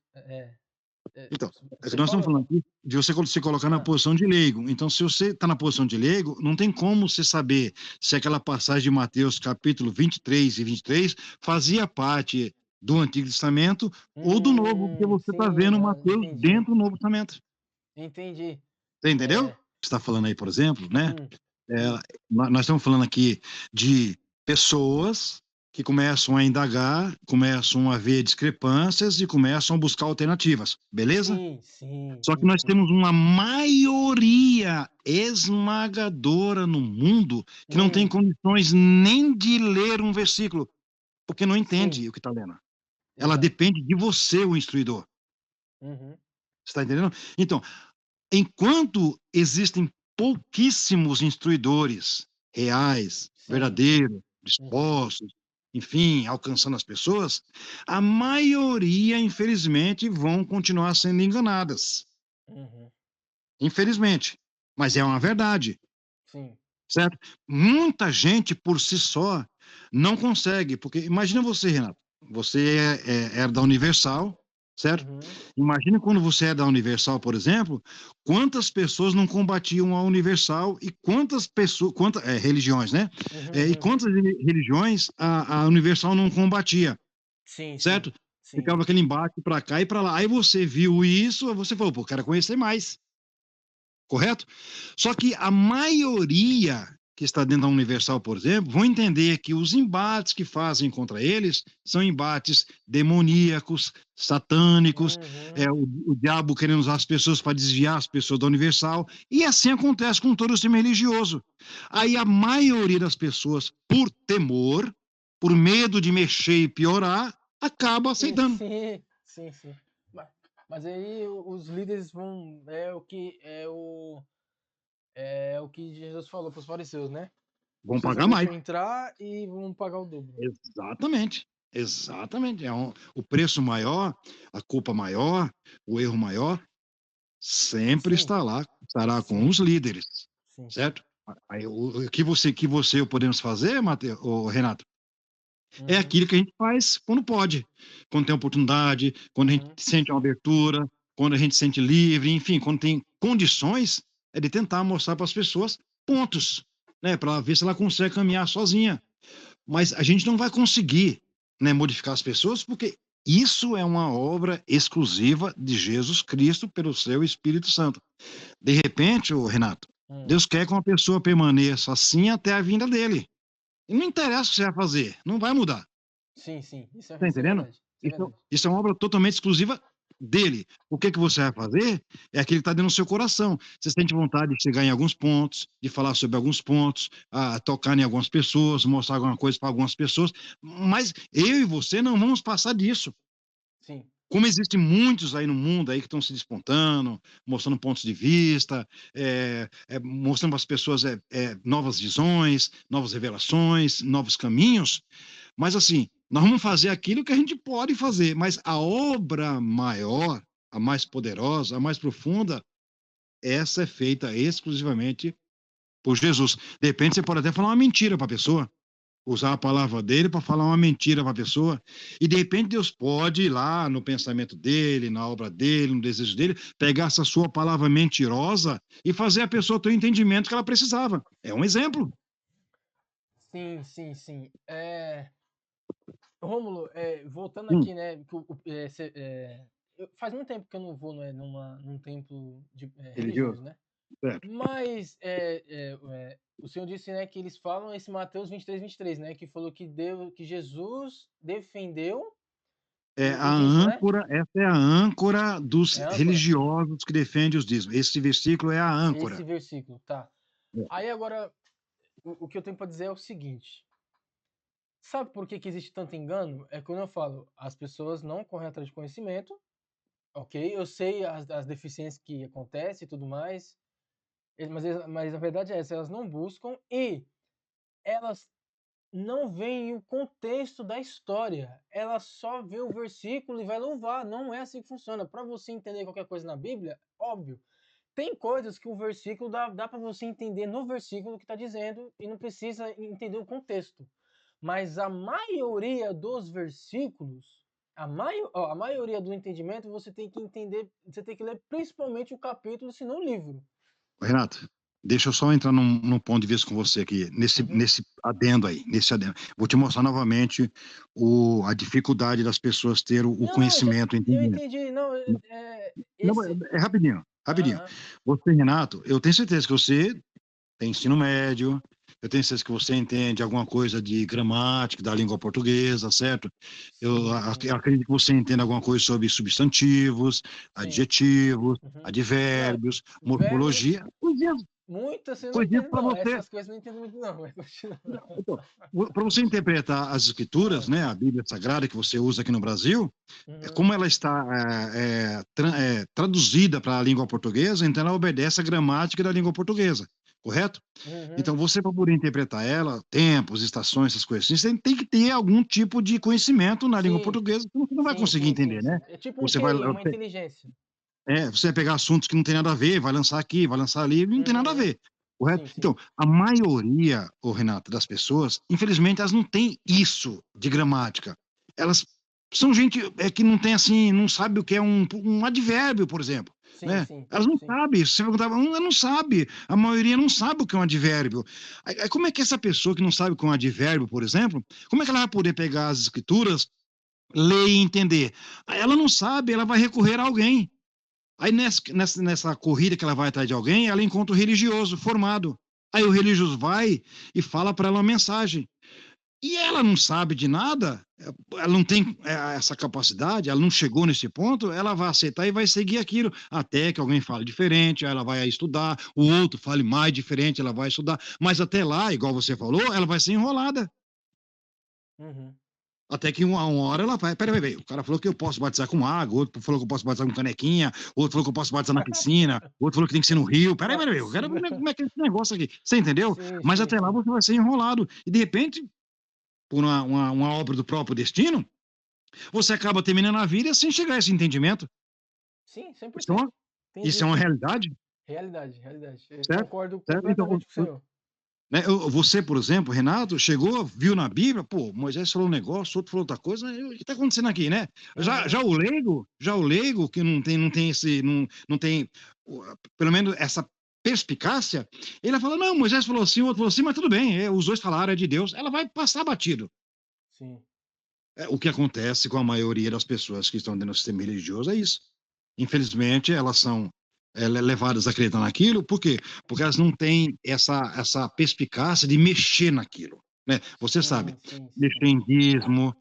B: Então, é que
A: Você
B: nós estamos
A: fala
B: falando aqui de você se colocar na
A: hã.
B: posição de leigo. Então, se você está na posição de leigo, não tem como você saber se aquela passagem de Mateus capítulo 23 e 23 fazia parte do Antigo Testamento ou do Novo, porque você está
A: Sim,
B: vendo
A: não,
B: Mateus
A: entendi,
B: dentro do Novo Testamento.
A: entendi.
B: Você entendeu?
A: É,
B: Você está falando aí, por exemplo, né?
A: hum,
B: É,
A: hum,
B: nós estamos falando aqui de pessoas que começam a indagar, começam a ver discrepâncias e começam a buscar alternativas, beleza?
A: sim, sim,
B: Só que
A: sim,
B: nós
A: sim.
B: temos uma maioria esmagadora no mundo que não tem
A: Hum,
B: condições nem de ler um versículo, porque não
A: sim,
B: entende o que está lendo. Ela
A: exato.
B: depende de você, o instruidor.
A: Uhum,
B: Você está entendendo? Então, enquanto existem pouquíssimos instruidores reais,
A: sim, sim.
B: verdadeiros,
A: Uhum,
B: dispostos, enfim, alcançando as pessoas, a maioria, infelizmente, vão continuar sendo enganadas.
A: uhum,
B: Infelizmente. Mas é uma verdade,
A: sim.
B: certo? Muita gente por si só não consegue, porque imagina você, Renato, você era da Universal, certo?
A: Uhum,
B: Imagina quando você é da Universal, por exemplo, quantas pessoas não combatiam a Universal e quantas pessoas, quantas religiões, né?
A: uhum,
B: E
A: uhum.
B: quantas religiões a Universal não combatia,
A: Sim, sim,
B: certo?
A: sim.
B: Ficava aquele embate para cá e para lá. Aí você viu isso, você falou, pô, quero conhecer mais. Correto? Só que a maioria que está dentro da Universal, por exemplo, vão entender que os embates que fazem contra eles são embates demoníacos, satânicos,
A: Uhum,
B: o diabo querendo usar as pessoas para desviar as pessoas da Universal, e assim acontece com todo o sistema religioso. Aí a maioria das pessoas, por temor, por medo de mexer e piorar, acaba aceitando.
A: sim, sim, sim. Ma mas aí os líderes vão é o que Jesus falou para os fariseus, né.
B: Vão
A: Vocês não
B: pagar mais.
A: deixam entrar e vão pagar o dobro.
B: Exatamente, exatamente. O preço maior, a culpa maior, o erro maior, sempre
A: Sim,
B: está lá, estará com
A: sim,
B: os líderes,
A: sim, sim.
B: certo? Aí, o que você e eu podemos fazer, Renato, é
A: Uhum,
B: aquilo que a gente faz quando pode, quando tem oportunidade, quando a gente
A: uhum.
B: sente uma abertura, quando a gente se sente livre, enfim, quando tem condições, é de tentar mostrar para as pessoas pontos, né, para ver se ela consegue caminhar sozinha. Mas a gente não vai conseguir, né, modificar as pessoas, porque isso é uma obra exclusiva de Jesus Cristo pelo seu Espírito Santo. De repente, ô Renato,
A: Hum.
B: Deus quer que uma pessoa permaneça assim até a vinda dele. E não interessa o que você vai fazer, não vai mudar.
A: Sim, sim,
B: Tá
A: isso é
B: entendendo?
A: verdade, isso é
B: Isso,
A: verdade.
B: isso é uma obra totalmente exclusiva dele. O que você vai fazer é aquilo que está dentro do seu coração. Você sente vontade de chegar em alguns pontos, de falar sobre alguns pontos, tocar em algumas pessoas, mostrar alguma coisa para algumas pessoas, mas eu e você não vamos passar disso.
A: Sim.
B: Como existem muitos aí no mundo aí que estão se despontando, mostrando pontos de vista, mostrando para as pessoas novas visões, novas revelações, novos caminhos, mas assim, nós vamos fazer aquilo que a gente pode fazer, mas a obra maior, a mais poderosa, a mais profunda, essa é feita exclusivamente por Jesus. De repente você pode até falar uma mentira para a pessoa, usar a palavra dele para falar uma mentira para a pessoa, e de repente Deus pode ir lá no pensamento dele, na obra dele, no desejo dele, pegar essa sua palavra mentirosa e fazer a pessoa ter o entendimento que ela precisava. É um exemplo.
A: Sim, sim, sim. Rômulo, voltando
B: Hum,
A: aqui, né, que faz muito tempo que eu não vou, né, num templo religioso,
B: religioso.
A: né.
B: Certo.
A: Mas, o senhor disse, né, que eles falam esse Mateus 23, né, que falou que Jesus defendeu o dízimo, né?
B: Essa é a âncora dos
A: É âncora?
B: religiosos que defendem os dízimos. Esse versículo é a
A: Esse
B: âncora.
A: versículo, tá. Aí agora, o que eu tenho para dizer é o seguinte: sabe por que que existe tanto engano? É quando eu falo, as pessoas não correm atrás de conhecimento, ok? Eu sei as deficiências que acontecem e tudo mais, mas a verdade é essa, elas não buscam e elas não vem o contexto da história. Ela só vê o versículo e vai louvar. Não é assim que funciona. Para você entender qualquer coisa na Bíblia, óbvio, tem coisas que o versículo dá para você entender no versículo que está dizendo e não precisa entender o contexto. Mas a maioria dos versículos, a maioria do entendimento, você tem que entender, você tem que ler principalmente o capítulo, se não o livro.
B: Renato, deixa eu só entrar num ponto de vista com você aqui,
A: Uhum.
B: nesse adendo aí, nesse adendo. Vou te mostrar novamente a dificuldade das pessoas ter o
A: Não, não,
B: conhecimento, o
A: eu
B: entendimento.
A: entendi. Não,
B: Não,
A: esse.
B: é rapidinho, rapidinho.
A: Aham.
B: Você, Renato, eu tenho certeza que você tem ensino médio, eu tenho certeza que você entende alguma coisa de gramática da língua portuguesa, certo?
A: Sim, sim.
B: Eu acredito que você entenda alguma coisa sobre substantivos,
A: Sim.
B: adjetivos,
A: Uhum. Não,
B: advérbios,
A: verbo,
B: morfologia,
A: muitas você não
B: coisinhas
A: entende,
B: para
A: não.
B: você.
A: Essas coisas eu não entendo muito, não. Mas continua.
B: Então, para você interpretar as escrituras,
A: Ah,
B: né, a Bíblia Sagrada que você usa aqui no Brasil,
A: uhum,
B: como ela está traduzida para a língua portuguesa, então ela obedece à gramática da língua portuguesa, correto?
A: uhum.
B: Então, você, para poder interpretar ela, tempos, estações, essas coisas assim, você tem que ter algum tipo de conhecimento na língua
A: Sim,
B: portuguesa, senão você não vai
A: sim,
B: conseguir
A: sim, sim,
B: entender, né?
A: sim. É tipo um
B: Você vai,
A: QI, uma inteligência.
B: você vai pegar assuntos que não tem nada a ver, vai lançar aqui, vai lançar ali, não tem nada a
A: Uhum.
B: ver, correto?
A: Sim, sim.
B: Então, a maioria, ô Renato, das pessoas, infelizmente, elas não têm isso de gramática. Elas são gente que não tem assim, não sabe o que é um advérbio, por exemplo,
A: Sim,
B: né?
A: sim,
B: Elas não
A: sim.
B: sabem. Se você perguntar, ela não sabe. A maioria não sabe o que é um advérbio. Aí, como é que essa pessoa que não sabe o que é um advérbio, por exemplo, como é que ela vai poder pegar as escrituras, ler e entender? Aí ela não sabe, ela vai recorrer a alguém. Aí nessa corrida que ela vai atrás de alguém, ela encontra o religioso formado. Aí o religioso vai e fala para ela uma mensagem. E ela não sabe de nada, ela não tem essa capacidade, ela não chegou nesse ponto, ela vai aceitar e vai seguir aquilo, até que alguém fale diferente, aí ela vai estudar, o outro fale mais diferente, ela vai estudar, mas até lá, igual você falou, ela vai ser enrolada.
A: Uhum.
B: Até que uma hora ela vai. Peraí, o cara falou que eu posso batizar com água, outro falou que eu posso batizar com canequinha, outro falou que eu posso batizar na piscina, outro falou que tem que ser no rio.
A: Na
B: Peraí, eu quero
A: piscina.
B: ver como é que é esse negócio aqui. Você entendeu?
A: Sim,
B: Mas
A: sim,
B: até lá
A: sim.
B: você vai ser enrolado. E de repente, por uma obra do próprio destino, você acaba terminando a vida sem chegar a esse entendimento.
A: Sim,
B: Isso é
A: 100%.
B: uma, isso é
A: Entendi.
B: uma realidade,
A: Realidade, realidade. Eu
B: certo?
A: concordo
B: Certo? Então,
A: completamente com o senhor.
B: né, você, por exemplo, Renato, chegou, viu na Bíblia, pô, Moisés falou um negócio, outro falou outra coisa, o que está acontecendo aqui, né?
A: Uhum.
B: Já o leigo, que não tem esse, não tem, pelo menos essa perspicácia, ele fala, não, Moisés falou assim, o outro falou assim, mas tudo bem, os dois falaram, é de Deus, ela vai passar batido.
A: Sim.
B: O que acontece com a maioria das pessoas que estão dentro do sistema religioso é isso. Infelizmente, elas são levadas a acreditar naquilo, por quê? Porque elas não têm essa perspicácia de mexer naquilo. Né? Você sabe,
A: Sim, sim,
B: mexer
A: sim.
B: em dízimo,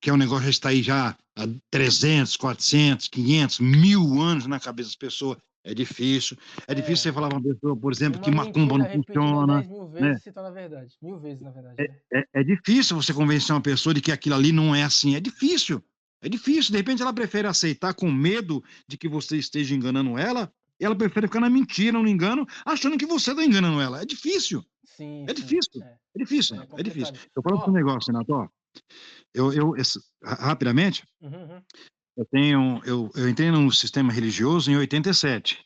B: que é um negócio que está aí já há 300, 400, 500, 1000 anos na cabeça das pessoas, é difícil. É difícil você
A: É.
B: falar para uma pessoa, por exemplo, que
A: Uma
B: macumba
A: mentira
B: não
A: repetida
B: funciona,
A: 10.000
B: né?
A: vezes se torna verdade. 1.000 vezes, na verdade, né?
B: É difícil você convencer uma pessoa de que aquilo ali não é assim. É difícil. É difícil. De repente ela prefere aceitar com medo de que você esteja enganando ela. E ela prefere ficar na mentira, no engano, achando que você está enganando ela. É difícil.
A: Sim,
B: É
A: sim.
B: difícil. É difícil,
A: É
B: Renato. É difícil.
A: complicado.
B: Eu falo para
A: Ó.
B: um negócio, Renato. Ó, rapidamente,
A: Uhum, uhum.
B: eu entrei no sistema religioso em 87.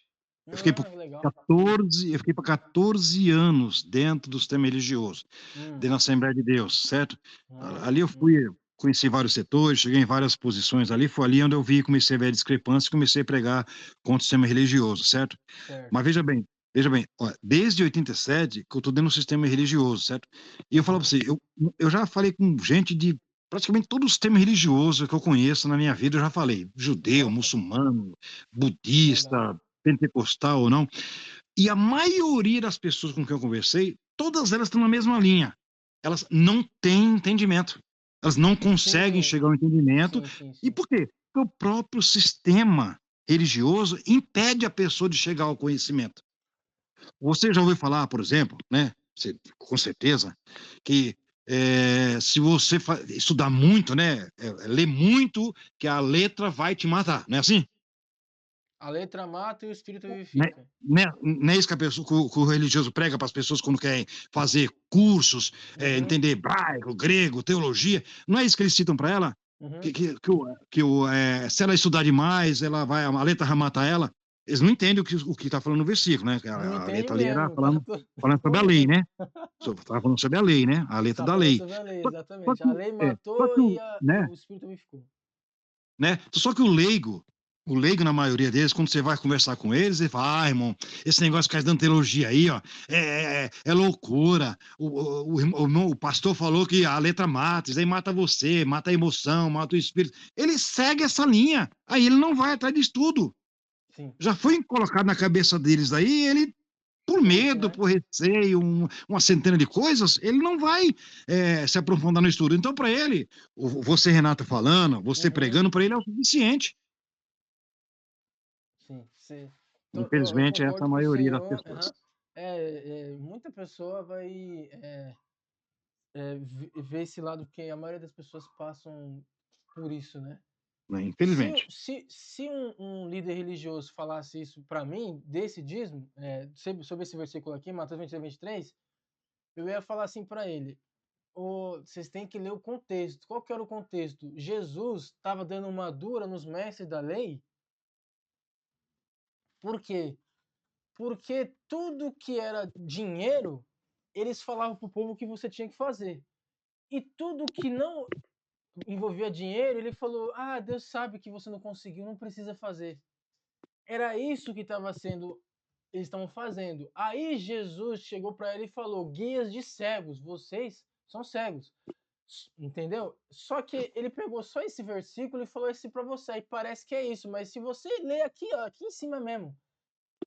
B: Eu fiquei por
A: Legal.
B: 14, eu fiquei por 14 anos dentro do sistema religioso,
A: Hum,
B: dentro da Assembleia de Deus, certo? Ali eu
A: hum.
B: conheci vários setores, cheguei em várias posições ali, foi ali onde eu vi, comecei a ver a discrepância e comecei a pregar contra o sistema religioso, certo?
A: Certo.
B: Mas veja bem, ó, desde 87 que eu estou dentro do sistema religioso, certo? E eu falo para
A: Uhum.
B: você, eu já falei com gente de praticamente todo o sistema religioso que eu conheço na minha vida, eu já falei, judeu,
A: Nossa,
B: muçulmano,
A: legal.
B: budista, pentecostal ou não, e a maioria das pessoas com quem eu conversei, todas elas estão na mesma linha. Elas não têm entendimento. Elas não conseguem
A: Sim,
B: chegar ao entendimento.
A: sim, sim,
B: E
A: sim.
B: por quê? Porque o próprio sistema religioso impede a pessoa de chegar ao conhecimento. Você já ouviu falar, por exemplo, né? Você, com certeza, que se você estudar muito, né? Ler muito, que a letra vai te matar, não é assim?
A: A letra mata e o espírito
B: Né,
A: vivifica.
B: não é isso que, que o religioso prega para as pessoas quando querem fazer cursos,
A: Uhum,
B: entender hebraico, grego, teologia. Não é isso que eles citam para ela?
A: uhum.
B: Se ela estudar demais, ela vai, a letra vai matar ela. Eles não entendem o que está falando no versículo, né?
A: Não
B: A
A: entende
B: letra ali era
A: mesmo, tá
B: falando,
A: tudo
B: falando sobre a lei, né? Estava falando sobre a lei, né? A letra
A: tá
B: da
A: falando
B: lei.
A: sobre a lei,
B: Só, só
A: exatamente.
B: que,
A: A lei
B: só
A: matou
B: que
A: e
B: né?
A: o espírito vivificou.
B: Né? Só que o leigo na maioria deles, quando você vai conversar com eles, ele fala, ah, irmão, esse negócio que dando teologia aí, ó, é loucura. O pastor falou que a letra mata, isso aí mata você, mata a emoção, mata o espírito. Ele segue essa linha, aí ele não vai atrás de estudo.
A: Sim,
B: Já foi colocado na cabeça deles aí, ele, por
A: pense,
B: medo,
A: né?
B: por receio, uma centena de coisas, ele não vai se aprofundar no estudo. Então, para ele, você, Renato, falando, você
A: Uhum,
B: pregando, para ele é o suficiente.
A: sim, sim. Eu
B: Infelizmente, essa é
A: concordo
B: a
A: com o
B: maioria das
A: senhor.
B: pessoas.
A: Aham. Muita pessoa vai ver esse lado que a maioria das pessoas passam por isso, né?
B: Né?
A: Se,
B: Infelizmente.
A: se um líder religioso falasse isso para mim, desse dízimo, sobre esse versículo aqui, Mateus 26, 23, eu ia falar assim para ele: vocês têm que ler o contexto. Qual que era o contexto? Jesus estava dando uma dura nos mestres da lei. Por quê? Porque tudo que era dinheiro, eles falavam para o povo que você tinha que fazer. E tudo que não envolvia dinheiro, ele falou: ah, Deus sabe que você não conseguiu, não precisa fazer. Era isso que estava sendo, eles estavam fazendo. Aí Jesus chegou para ele e falou: guias de cegos, vocês são cegos. Entendeu? Só que ele pegou só esse versículo e falou esse para você. E parece que é isso, mas se você ler aqui, ó, aqui em cima mesmo,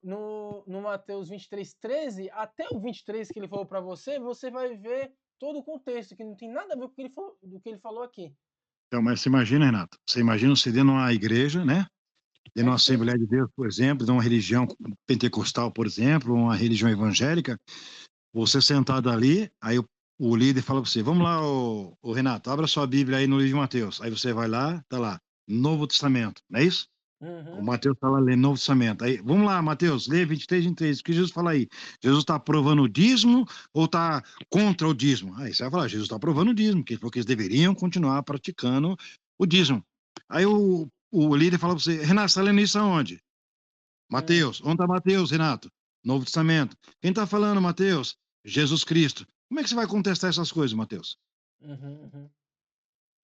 A: no Mateus 23, 13, até o 23 que ele falou para você, você vai ver todo o contexto, que não tem nada a ver com o que ele falou, do que ele falou aqui.
B: Então, mas você imagina, Renato, você imagina você dentro de uma igreja, né? Dentro de
A: É
B: uma
A: difícil.
B: Assembleia de Deus, por exemplo, de uma religião pentecostal, por exemplo, uma religião evangélica, você sentado ali, aí o líder fala para você, vamos lá, o Renato, abra sua Bíblia aí no livro de Mateus. Aí você vai lá, tá lá, Novo Testamento, não é isso? O
A: Uhum,
B: Mateus está lá lendo Novo Testamento. Aí, vamos lá, Mateus, lê 23, 23. O que Jesus fala aí? Jesus está aprovando o dízimo ou está contra o dízimo? Aí você vai falar, Jesus está aprovando o dízimo, porque eles deveriam continuar praticando o dízimo. Aí o líder fala para você, Renato, você está lendo isso aonde?
A: uhum,
B: Mateus. Onde está Mateus, Renato? Novo Testamento. Quem está falando, Mateus? Jesus Cristo. Como é que você vai contestar essas coisas, Mateus?
A: uhum, uhum.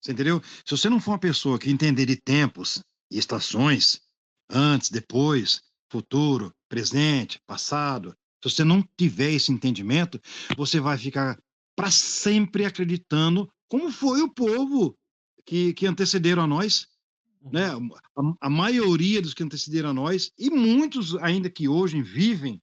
B: Você entendeu? Se você não for uma pessoa que entender de tempos e estações, antes, depois, futuro, presente, passado, se você não tiver esse entendimento, você vai ficar para sempre acreditando como foi o povo que antecederam a nós, né?
A: Uhum.
B: A maioria dos que antecederam a nós, e muitos ainda que hoje vivem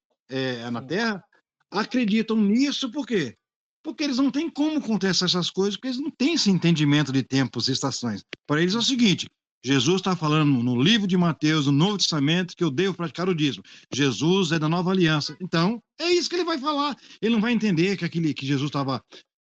B: na
A: Sim.
B: Terra, acreditam nisso, por quê? Porque eles não têm como contestar essas coisas, porque eles não têm esse entendimento de tempos e estações. Para eles é o
A: Uhum.
B: seguinte: Jesus está falando no livro de Mateus, no Novo Testamento, que eu devo praticar o dízimo. Jesus é da nova aliança. Então, é isso que ele vai falar. Ele não vai entender que Jesus estava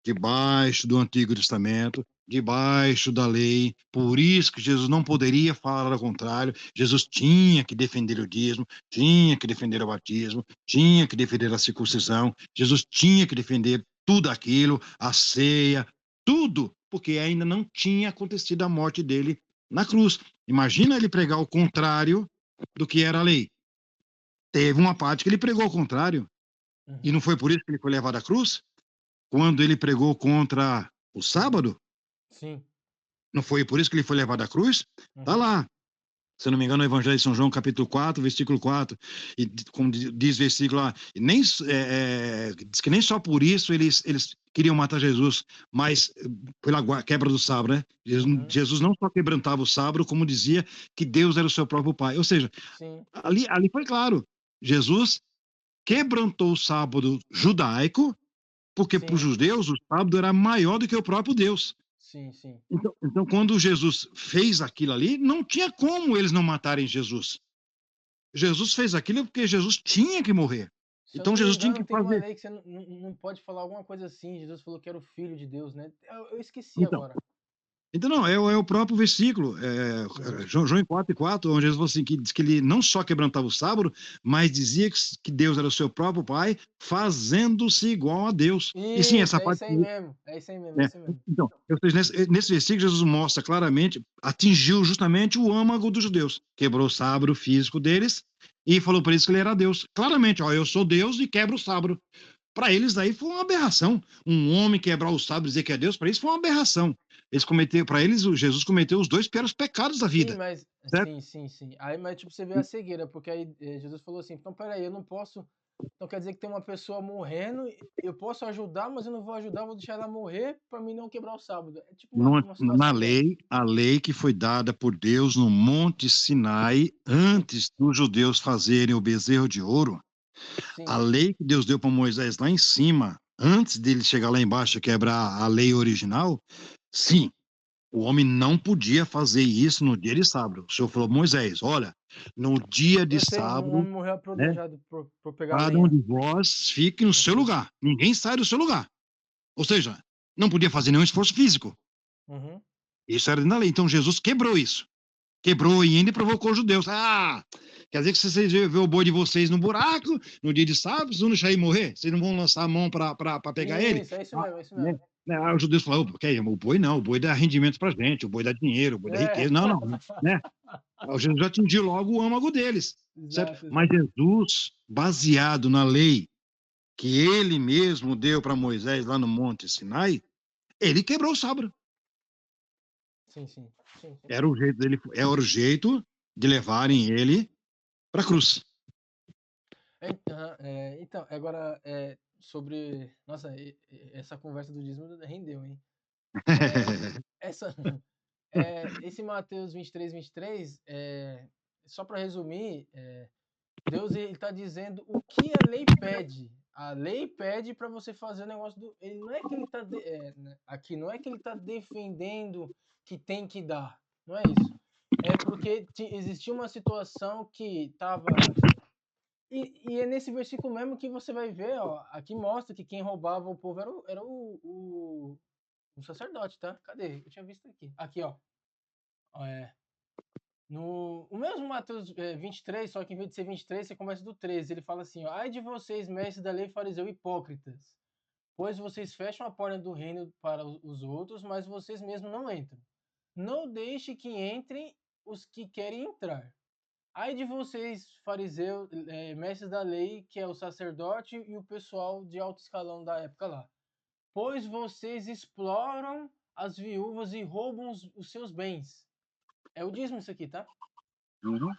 B: debaixo do Antigo Testamento, debaixo da lei. Por isso que Jesus não poderia falar ao contrário. Jesus tinha que defender o dízimo, tinha que defender o batismo, tinha que defender a circuncisão. Jesus tinha que defender tudo aquilo, a ceia, tudo, porque ainda não tinha acontecido a morte dele na cruz. Imagina ele pregar o contrário do que era a lei. Teve uma parte que ele pregou o contrário, e não
A: Uhum.
B: foi por isso que ele foi levado à cruz? Quando ele pregou contra o
A: Uhum.
B: sábado,
A: Sim.
B: não foi por isso que ele foi levado à cruz? Tá
A: Uhum.
B: lá. Se eu não me engano, no Evangelho de São João, capítulo 4, versículo 4, e como diz o versículo lá, e nem, diz que nem só por isso eles queriam matar Jesus, mas pela quebra do sábado, né? Jesus,
A: Uhum.
B: Jesus não só quebrantava o sábado, como dizia que Deus era o seu próprio Pai. Ou seja,
A: Sim.
B: ali foi claro, Jesus quebrantou o sábado judaico, porque para os
A: Sim.
B: judeus o sábado era maior do que o próprio Deus.
A: Sim, sim.
B: Então, quando Jesus fez aquilo ali, não tinha como eles não matarem Jesus. Jesus fez aquilo porque Jesus tinha que morrer.
A: Se eu
B: Então,
A: não me
B: Jesus tinha
A: engano,
B: que
A: tem uma
B: fazer.
A: lei que você não pode falar alguma coisa assim. Jesus falou que era o filho de Deus, né? Eu esqueci
B: Então,
A: agora.
B: Então, não, é o próprio versículo,
A: Uhum.
B: João 4:4, onde Jesus falou assim, que diz que ele não só quebrantava o sábado, mas dizia que Deus era o seu próprio Pai, fazendo-se igual a Deus. E sim,
A: Isso,
B: essa
A: é
B: parte,
A: isso aí mesmo. É isso aí mesmo, é
B: né?
A: isso aí mesmo.
B: Então, ou seja, nesse versículo, Jesus mostra claramente, atingiu justamente o âmago dos judeus, quebrou o sábado físico deles e falou para eles que ele era Deus. Claramente, ó, eu sou Deus e quebro o sábado. Para eles daí foi uma aberração. Um homem quebrar o sábado e dizer que é Deus, para eles foi uma aberração. Para eles, Jesus cometeu os dois piores pecados da
A: Sim,
B: vida,
A: mas
B: certo?
A: sim, sim, sim. Aí, mas tipo, você vê a cegueira, porque aí Jesus falou assim: então peraí, eu não posso. Então quer dizer que tem uma pessoa morrendo, eu posso ajudar, mas eu não vou ajudar, vou deixar ela morrer para mim não quebrar o sábado. É tipo uma
B: Na
A: situação dessa.
B: lei, a lei que foi dada por Deus no Monte Sinai,
A: Sim,
B: antes dos judeus fazerem o bezerro de ouro, a
A: sim.
B: lei que Deus deu para Moisés lá em cima, antes dele chegar lá embaixo e quebrar a lei original, sim, o homem não podia fazer isso no dia de sábado. O Senhor falou, Moisés, olha, no dia de
A: Eu sei, um
B: sábado,
A: homem morreu
B: né,
A: apedrejado por pegar
B: cada um
A: lenha.
B: de vós fique no seu
A: Ok.
B: lugar. Ninguém sai do seu lugar. Ou seja, não podia fazer nenhum esforço físico.
A: Uhum.
B: Isso era na lei. Então Jesus quebrou isso. Quebrou e ainda provocou os judeus. Ah, quer dizer que se vocês vê o boi de vocês no buraco, no dia de sábado, vocês vão deixar ele morrer? Vocês não vão lançar a mão para pegar ele?
A: Isso, é isso
B: Ah,
A: mesmo, é isso
B: né?
A: mesmo.
B: Aí os judeus falaram, okay, o boi não, o boi dá rendimento para gente, o boi dá dinheiro, o boi dá
A: É.
B: riqueza. Não, não, né? O Jesus atingiu logo o âmago deles, certo?
A: Exato,
B: Mas
A: exato.
B: Jesus, baseado na lei que ele mesmo deu para Moisés lá no Monte Sinai, ele quebrou o sábado.
A: Sim, sim, sim, sim.
B: Era o jeito dele, era o jeito de levarem ele para a cruz.
A: Então, agora, sobre. Nossa, essa conversa do dízimo rendeu, hein? É, essa, esse Mateus 23, só para resumir, Deus está dizendo o que a lei pede. A lei pede para você fazer o negócio do. Ele não é que ele está. Aqui, não é que ele está defendendo que tem que dar. Não é isso. É porque existia uma situação que estava. E é nesse versículo mesmo que você vai ver, ó, aqui mostra que quem roubava o povo era o sacerdote, tá? Cadê? Eu tinha visto aqui. Aqui, ó. É, o mesmo Mateus 23, só que em vez de ser 23, você começa do 13. Ele fala assim, ó, ai de vocês, mestres da lei, fariseu, hipócritas, pois vocês fecham a porta do reino para os outros, mas vocês mesmos não entram. Não deixe que entrem os que querem entrar. Ai de vocês, fariseus, mestres da lei, que é o sacerdote e o pessoal de alto escalão da época lá. Pois vocês exploram as viúvas e roubam os seus bens. É o dízimo isso aqui, tá?
B: Uhum.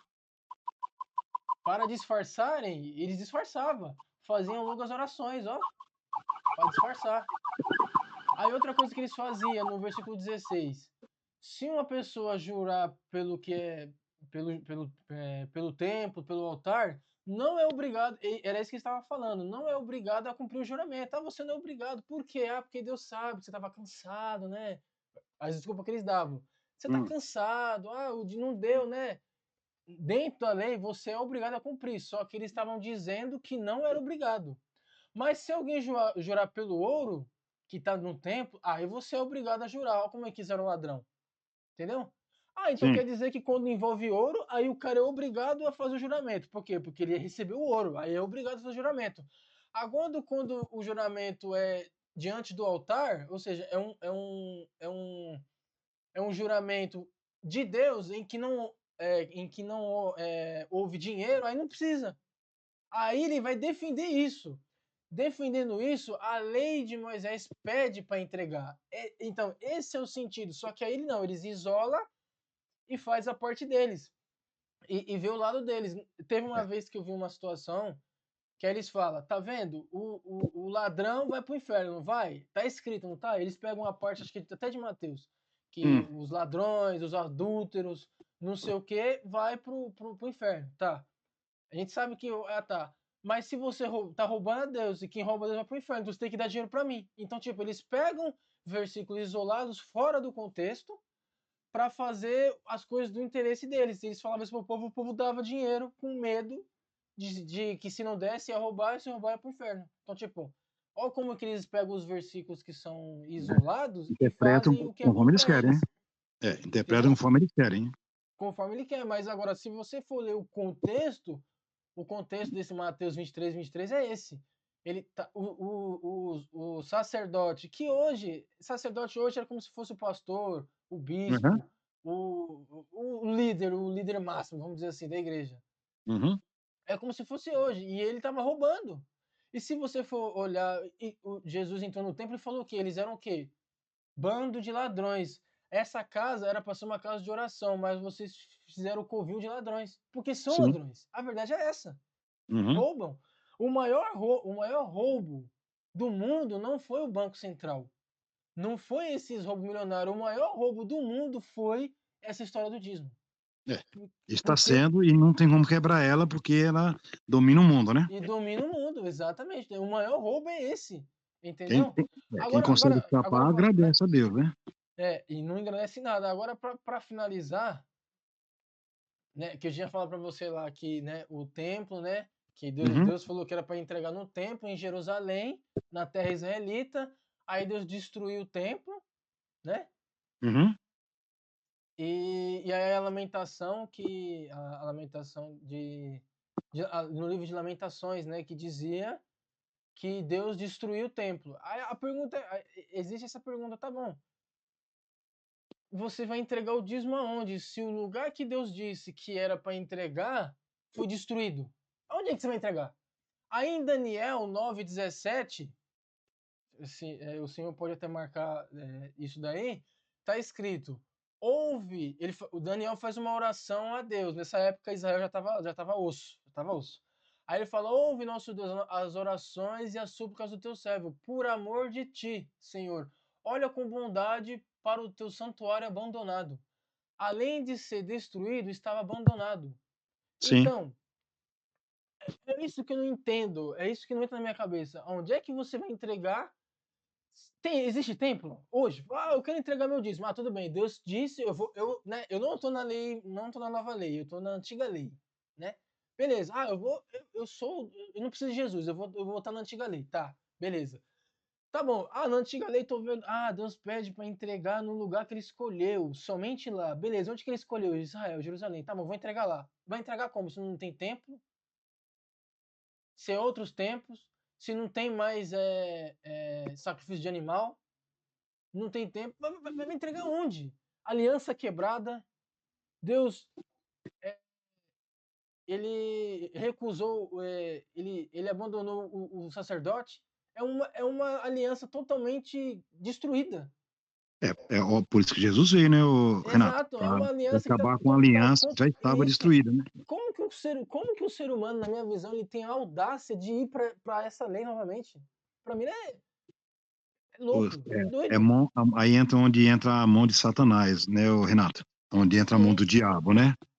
A: Para disfarçarem, eles disfarçavam. Faziam longas orações, ó, para disfarçar. Aí outra coisa que eles faziam no versículo 16. Se uma pessoa jurar pelo que é pelo templo, pelo altar, não é obrigado, era isso que estava falando, não é obrigado a cumprir o juramento. Ah, você não é obrigado. Por quê? Ah, porque Deus sabe que você estava cansado, né? As desculpas que eles davam. Você está
B: Hum,
A: cansado, não deu, né? Dentro da lei, você é obrigado a cumprir, só que eles estavam dizendo que não era obrigado. Mas se alguém jurar pelo ouro que está no templo, aí você é obrigado a jurar. Olha como é que era o ladrão. Entendeu? Ah, então
B: sim.
A: quer dizer que quando envolve ouro, aí o cara é obrigado a fazer o juramento. Por quê? Porque ele recebeu o ouro, aí é obrigado a fazer o juramento. Agora, quando o juramento é diante do altar, ou seja, é um juramento de Deus em que não houve dinheiro, aí não precisa. Aí ele vai defender isso. Defendendo isso, a lei de Moisés pede para entregar. Então, esse é o sentido. Só que aí ele não, eles isola e faz a parte deles. E vê o lado deles. Teve uma vez que eu vi uma situação que aí eles falam, tá vendo? O ladrão vai pro inferno, não vai? Tá escrito, não tá? Eles pegam uma parte, acho que até de Mateus, que
B: Hum.
A: os ladrões, os adúlteros, não sei o que, vai pro inferno, tá? A gente sabe que, tá. Mas se você tá roubando a Deus e quem rouba a Deus vai pro inferno, então você tem que dar dinheiro para mim. Então, tipo, eles pegam versículos isolados fora do contexto para fazer as coisas do interesse deles. Eles falavam isso pro povo, o povo dava dinheiro com medo de que se não desse ia roubar e se roubar ia pro inferno. Então, tipo, olha como que eles pegam os versículos que são isolados e
B: Interpretam
A: fazem o que é bom
B: conforme eles
A: para
B: querem, né?
A: eles.
B: Interpretam
A: entendeu?
B: conforme eles querem, né.
A: Conforme ele quer, mas agora se você for ler o contexto desse Mateus 23, 23 é esse. Ele tá o sacerdote que hoje sacerdote hoje era como se fosse o pastor, o
B: Aham,
A: bispo, o líder máximo, vamos dizer assim, da igreja.
B: uhum,
A: É como se fosse hoje, e ele estava roubando. E se você for olhar, o Jesus entrou no templo e falou que eles eram o quê? Bando de ladrões. Essa casa era para ser uma casa de oração, mas vocês fizeram o covil de ladrões, porque são
B: sim,
A: ladrões. A verdade é essa.
B: uhum.
A: Roubam. O maior roubo do mundo não foi o Banco Central. Não foi esses roubos milionários. O maior roubo do mundo foi essa história do dízimo.
B: É, está
A: Porque
B: sendo e não tem como quebrar ela, porque ela domina o mundo, né.
A: e domina o mundo, exatamente. O maior roubo é esse,
B: Quem
A: entendeu?
B: tem quem consegue
A: Agora,
B: escapar
A: né?
B: agradece a Deus, né.
A: E não engrandece nada. Agora, para finalizar, né, que eu já tinha falado para você lá que, né, o templo, né, que
B: Uhum,
A: Deus falou que era para entregar no templo em Jerusalém, na terra israelita, aí Deus destruiu o templo, né?
B: uhum.
A: E aí a lamentação a lamentação no livro de Lamentações, né, que dizia que Deus destruiu o templo. Aí a pergunta existe essa pergunta, tá bom, você vai entregar o dízimo aonde? Se o lugar que Deus disse que era para entregar foi destruído. Aonde é que você vai entregar? Aí em Daniel 9:17, o senhor pode até marcar isso daí, tá escrito: houve. O Daniel faz uma oração a Deus. Nessa época Israel já estava osso, já estava osso. Aí ele fala: ouve, nosso Deus, as orações e as súplicas do teu servo, por amor de ti, Senhor. Olha com bondade para o teu santuário abandonado. Além de ser destruído, estava abandonado.
B: Sim.
A: Então, é isso que eu não entendo, é isso que não entra na minha cabeça. Onde é que você vai entregar? Existe templo hoje? Ah, eu quero entregar meu dízimo. Ah, tudo bem. Deus disse, né, eu não estou na lei, não estou na nova lei, eu estou na antiga lei, né? Beleza. Ah, eu não preciso de Jesus, eu vou estar na antiga lei. Tá, beleza. Tá bom. Ah, na antiga lei tô vendo. Ah, Deus pede para entregar no lugar que ele escolheu, somente lá. Beleza. Onde que ele escolheu? Israel, Jerusalém. Tá bom, vou entregar lá. Vai entregar como? Se não tem templo? Se é outros tempos? Se não tem mais sacrifício de animal? Não tem tempo. Vai entregar onde? Aliança quebrada. Deus, ele recusou, ele abandonou o sacerdote. É uma aliança totalmente destruída.
B: Ó, por isso que Jesus veio, né, Renato,
A: Exato, é
B: para
A: uma aliança que
B: acabar com a aliança que já estava
A: isso.
B: destruída, né.
A: Como que o ser humano, na minha visão, ele tem a audácia de ir para essa lei novamente? Para mim é
B: Os
A: louco, é
B: é
A: doido.
B: mão aí entra onde entra a mão de Satanás, né, Renato, onde entra a mão
A: Sim,
B: do diabo, né.